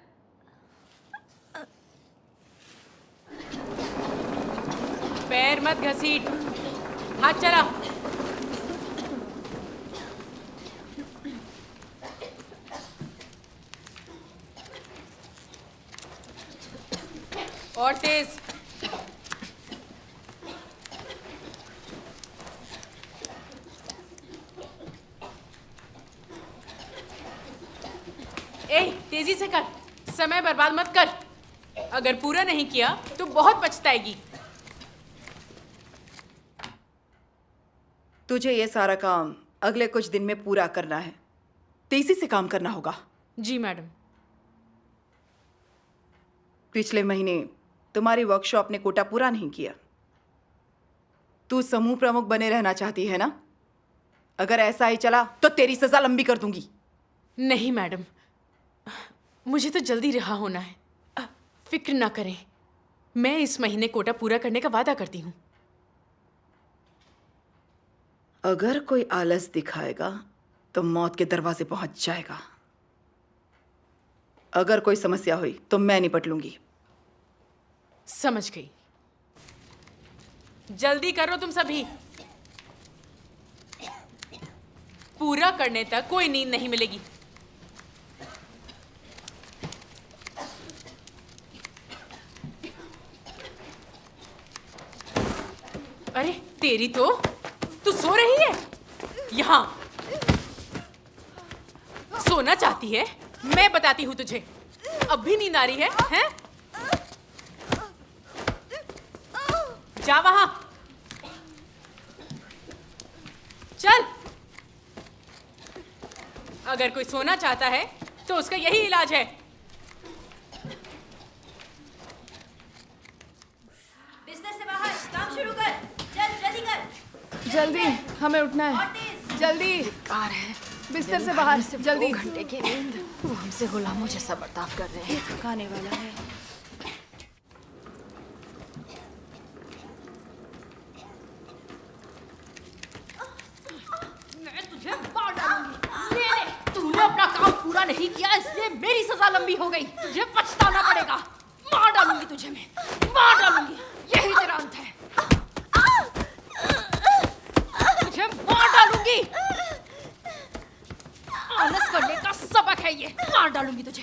पैर मत घसीट, हाथ चला। और तेज। तेजी से कर, समय बर्बाद मत कर। अगर पूरा नहीं किया तो बहुत पछताएगी। तुझे ये सारा काम अगले कुछ दिन में पूरा करना है, तेजी से काम करना होगा। जी मैडम। पिछले महीने तुम्हारी वर्कशॉप ने कोटा पूरा नहीं किया। तू समूह प्रमुख बने रहना चाहती है ना? अगर ऐसा ही चला तो तेरी सजा लंबी कर दूंगी। नहीं मैडम, मुझे तो जल्दी रिहा होना है। फिक्र ना करें, मैं इस महीने कोटा पूरा करने का वादा करती हूँ। अगर कोई आलस दिखाएगा तो मौत के दरवाजे पहुंच जाएगा। अगर कोई समस्या हुई तो मैं निपट लूंगी। समझ गई। जल्दी करो तुम सभी। पूरा करने तक कोई नींद नहीं मिलेगी। अरे तेरी तो, तू सो रही है यहां? सोना चाहती है? मैं बताती हूं तुझे। अब भी नींद आ रही है, हैं? जा वहां, चल। अगर कोई सोना चाहता है तो उसका यही इलाज है। बिस्तर से बाहर, काम शुरू कर। चल जल्दी कर। जल्दी, हमें उठना है। जल्दी। कार है। बिस्तर से बाहर, जल्दी। 2 घंटे की नींद। वो हमसे गुलामों जैसा बर्ताव कर रहे हैं। थकाने वाला है। तूने अपना काम पूरा नहीं किया, इसलिए मेरी सजा लंबी हो गई। तुझे पछताना पड़ेगा। मार डालूंगी तुझे मैं, मार डालूंगी। यही तेरा अंत है। तुझे मार डालूंगी। आलस करने का सबक है ये। मार डालूंगी तुझे।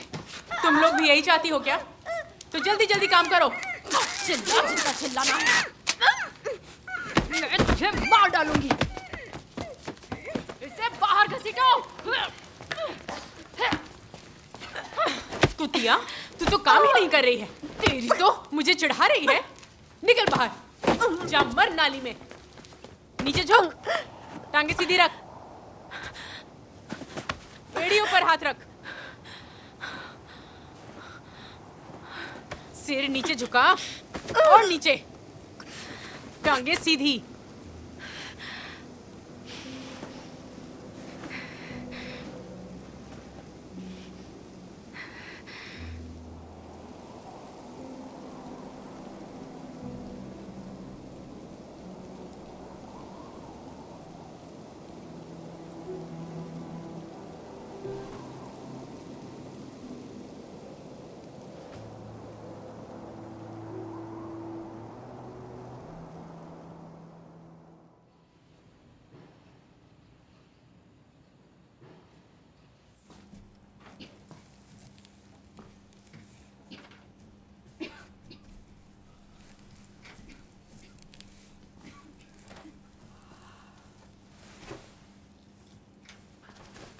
तुम लोग भी यही चाहती हो क्या? तो जल्दी जल्दी काम करो। चिल्ला चिल्ला चिल्लाना है। मैं तुझे मार डालूंगी। इसे बाहर घसीटो। कुतिया, तू तो काम ही नहीं कर रही है। तेरी तो मुझे चिढ़ा रही है। निकल बाहर, जा मर नाली में। नीचे झुक, टांगे सीधी रख, एड़ियों पर हाथ रख, सिर नीचे झुका और नीचे, टांगे सीधी।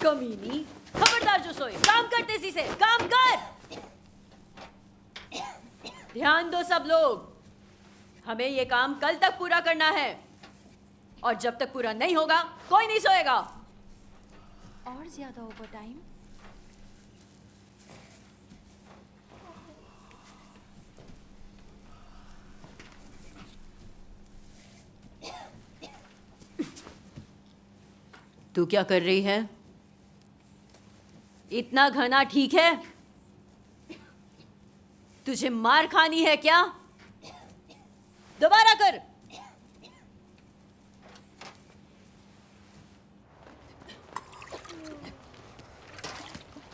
कमीनी, खबरदार जो सोए, काम कर तेजी से, काम कर। ध्यान दो सब लोग, हमें ये काम कल तक पूरा करना है और जब तक पूरा नहीं होगा कोई नहीं सोएगा। और ज्यादा ओवर टाइम? तू क्या कर रही है? इतना घना ठीक है? तुझे मार खानी है क्या? दोबारा कर।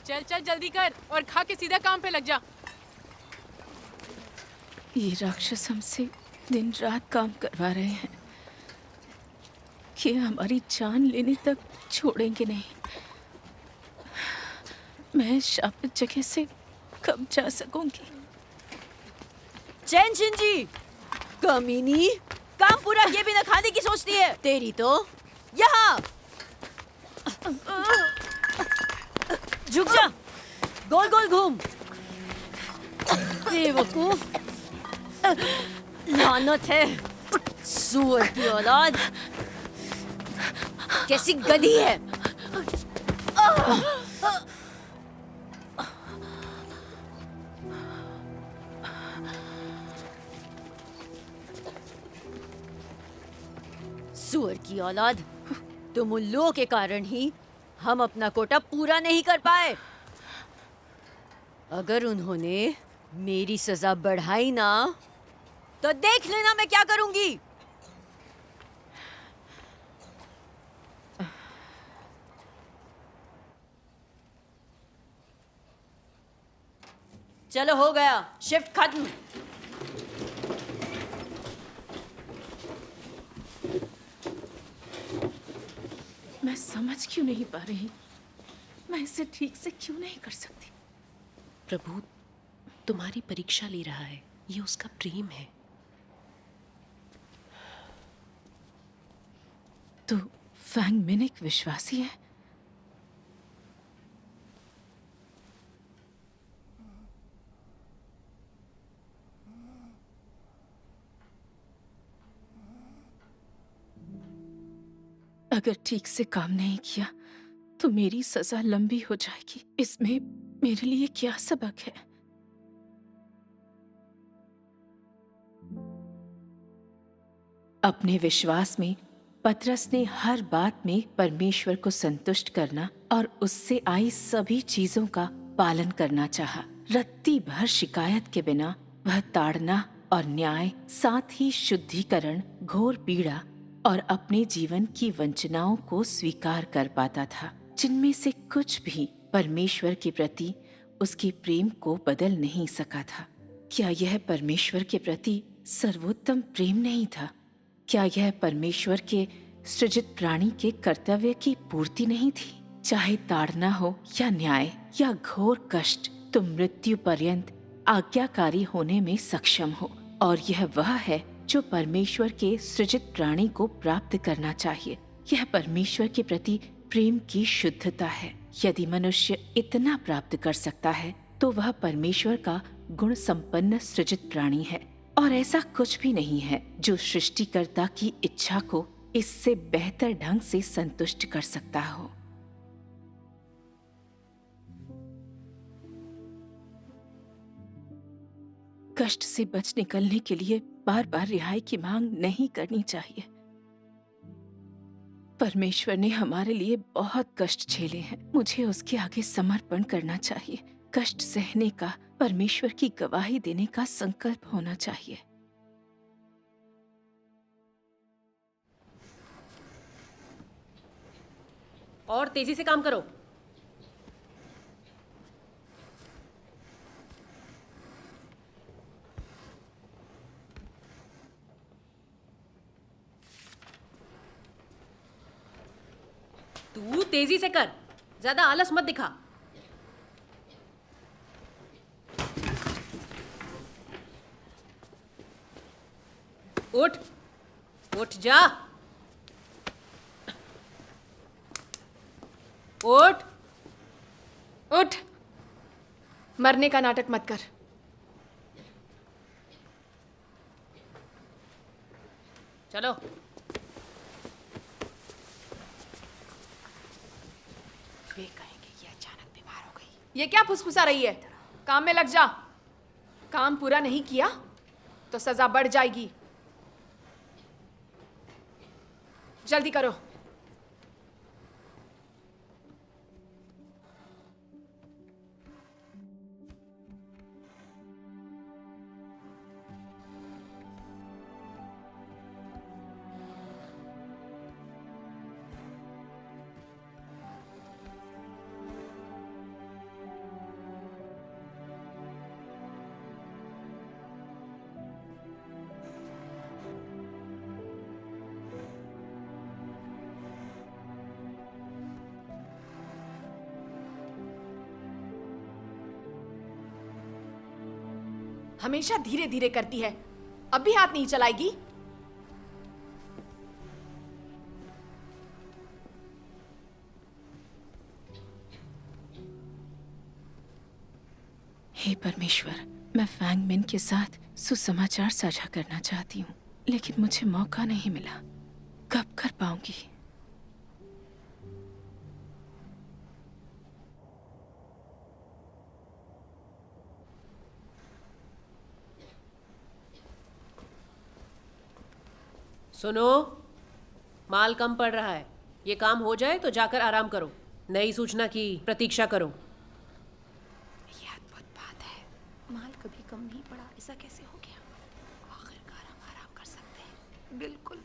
चल चल जल्दी कर और खा के सीधा काम पे लग जा। ये राक्षस हमसे दिन रात काम करवा रहे हैं कि हमारी जान लेने तक छोड़ेंगे नहीं। मैं शापित जगह से कब जा सकूंगी? चैन शिंजी, कमीनी, काम पूरा किए बिना खाने की सोचती है। तेरी तो यहाँ झुक जा, गोल गोल घूम। बेवकूफ, लानत है, सुअर की औलाद, कैसी गधी है। सुअर की औलाद, तुम उल्लुओं के कारण ही हम अपना कोटा पूरा नहीं कर पाए। अगर उन्होंने मेरी सजा बढ़ाई ना तो देख लेना मैं क्या करूंगी। चलो हो गया, शिफ्ट खत्म। मैं समझ क्यों नहीं पा रही? मैं इसे ठीक से क्यों नहीं कर सकती? प्रभु तुम्हारी परीक्षा ले रहा है, ये उसका प्रेम है। तो फैंग मिन एक विश्वासी है? अगर ठीक से काम नहीं किया तो मेरी सजा लंबी हो जाएगी। इसमें मेरे लिए क्या सबक है? अपने विश्वास में पतरस ने हर बात में परमेश्वर को संतुष्ट करना और उससे आई सभी चीजों का पालन करना चाहा। रत्ती भर शिकायत के बिना वह ताड़ना और न्याय, साथ ही शुद्धिकरण, घोर पीड़ा और अपने जीवन की वंचनाओं को स्वीकार कर पाता था, जिनमें से कुछ भी परमेश्वर के प्रति उसके प्रेम को बदल नहीं सका था। क्या यह परमेश्वर के प्रति सर्वोत्तम प्रेम नहीं था? क्या यह परमेश्वर के सृजित प्राणी के कर्तव्य की पूर्ति नहीं थी? चाहे ताड़ना हो या न्याय या घोर कष्ट, तुम मृत्यु पर्यंत आज्ञाकारी होने में सक्षम हो, और यह वह है जो परमेश्वर के सृजित प्राणी को प्राप्त करना चाहिए। यह परमेश्वर के प्रति प्रेम की शुद्धता है। यदि मनुष्य इतना प्राप्त कर सकता है तो वह परमेश्वर का गुण संपन्न सृजित प्राणी है, और ऐसा कुछ भी नहीं है जो सृष्टिकर्ता की इच्छा को इससे बेहतर ढंग से संतुष्ट कर सकता हो। कष्ट से बच निकलने के लिए बार बार रिहाई की मांग नहीं करनी चाहिए। परमेश्वर ने हमारे लिए बहुत कष्ट झेले हैं, मुझे उसके आगे समर्पण करना चाहिए। कष्ट सहने का, परमेश्वर की गवाही देने का संकल्प होना चाहिए। और तेजी से काम करो। तू तेजी से कर, ज्यादा आलस मत दिखा। उठ, उठ जा। उठ उठ, मरने का नाटक मत कर। चलो। वे कहेंगे ये अचानक बीमार हो गई। ये क्या फुसफुसा रही है? काम में लग जा। काम पूरा नहीं किया तो सजा बढ़ जाएगी। जल्दी करो। हमेशा धीरे धीरे करती है, अब भी हाथ नहीं चलाएगी? हे परमेश्वर, मैं फैंग मिन के साथ सुसमाचार साझा करना चाहती हूँ, लेकिन मुझे मौका नहीं मिला। कब कर पाऊंगी? सुनो, माल कम पड़ रहा है। ये काम हो जाए तो जाकर आराम करो। नई सूचना की प्रतीक्षा करो। ये अद्भुत बात है, माल कभी कम नहीं पड़ा, ऐसा कैसे हो गया? आखिरकार हम आराम कर सकते हैं। बिल्कुल।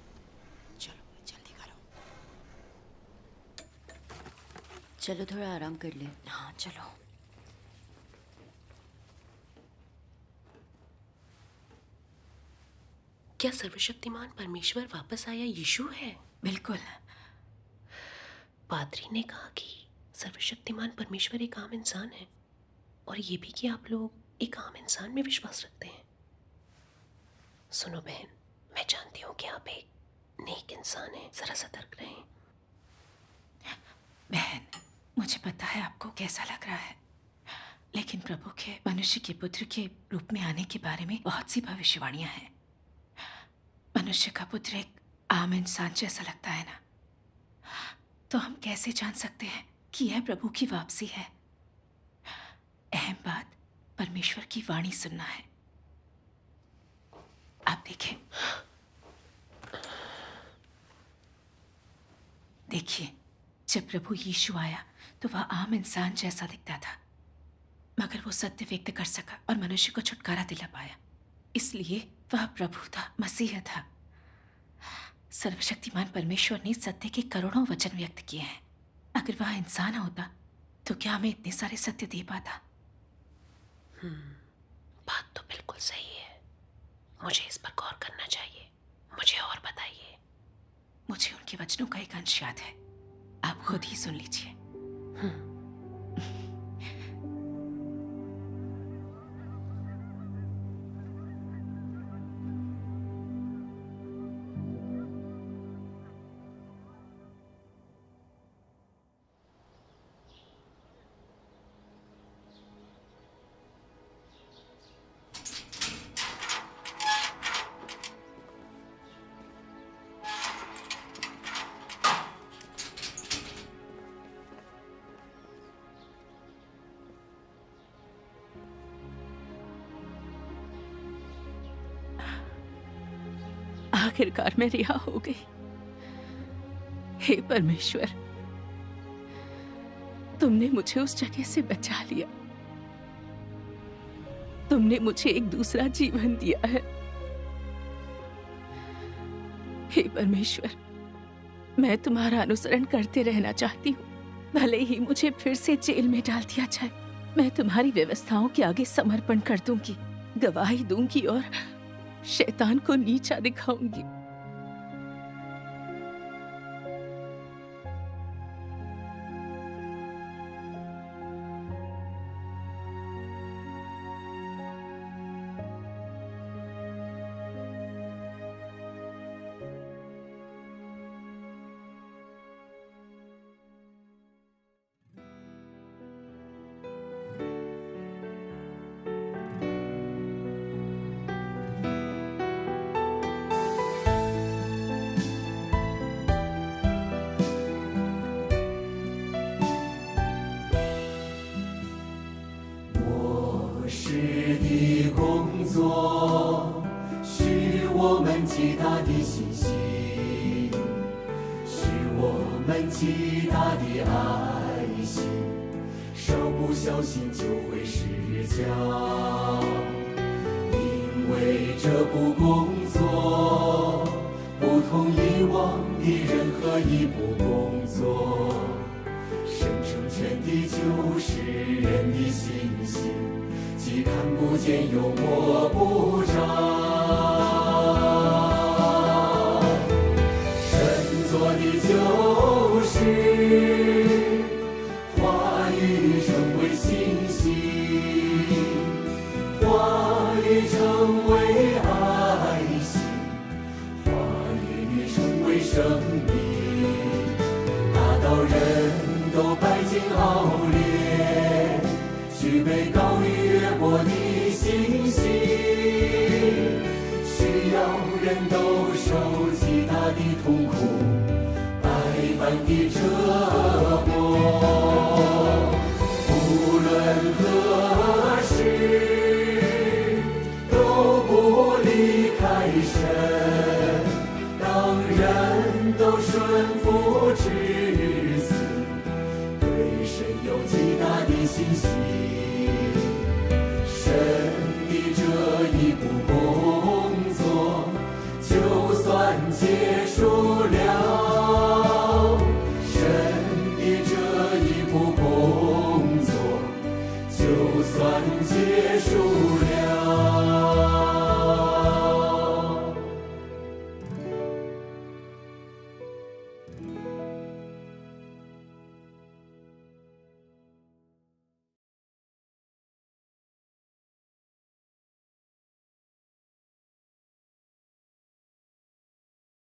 चलो जल्दी करो। चलो थोड़ा आराम कर ले। हाँ चलो। क्या सर्वशक्तिमान परमेश्वर वापस आया यीशु है? बिल्कुल। पादरी ने कहा कि सर्वशक्तिमान परमेश्वर एक आम इंसान है, और ये भी कि आप लोग एक आम इंसान में विश्वास रखते हैं। सुनो बहन, मैं जानती हूँ कि आप एक नेक इंसान हैं, जरा सतर्क रहें। बहन, मुझे पता है आपको कैसा लग रहा है, लेकिन प्रभु के मनुष्य के पुत्र के रूप में आने के बारे में बहुत सी भविष्यवाणियां हैं। मनुष्य का पुत्र एक आम इंसान जैसा लगता है ना, तो हम कैसे जान सकते हैं कि यह प्रभु की वापसी है? अहम बात परमेश्वर की वाणी सुनना है। आप देखें, देखिए, जब प्रभु यीशु आया तो वह आम इंसान जैसा दिखता था, मगर वो सत्य व्यक्त कर सका और मनुष्य को छुटकारा दिला पाया। इसलिए वह प्रभु था, मसीह था। सर्वशक्तिमान परमेश्वर ने सत्य के करोड़ों वचन व्यक्त किए हैं। अगर वह इंसान होता तो क्या हमें इतने सारे सत्य दे पाता? बात तो बिल्कुल सही है। मुझे इस पर गौर करना चाहिए। मुझे और बताइए। मुझे उनके वचनों का एक अंश याद है, आप खुद ही सुन लीजिए। आखिरकार मैं रिहा हो गई। हे परमेश्वर, तुमने मुझे उस जगह से बचा लिया। तुमने मुझे एक दूसरा जीवन दिया है। हे परमेश्वर, मैं तुम्हारा अनुसरण करते रहना चाहती हूँ, भले ही मुझे फिर से जेल में डाल दिया जाए। मैं तुम्हारी व्यवस्थाओं के आगे समर्पण कर दूंगी, गवाही दूंगी और शैतान को नीचा दिखाऊंगी। 作，许我们极大的信心，许我们极大的爱心，稍不小心就会失脚。因为这部工作不同以往的任何一部工作，生成全的就是人的信心，既看不见又摸不着。神做的就是话语成为信心，话语成为爱心，话语成为生命，大到人都白金熬炼，具备高于越过的信心，需要人都受极大的痛苦，百般的折磨。无论何时都不离开神，当人都顺服至死，对神有极大的信心。神的这一步工作，就算结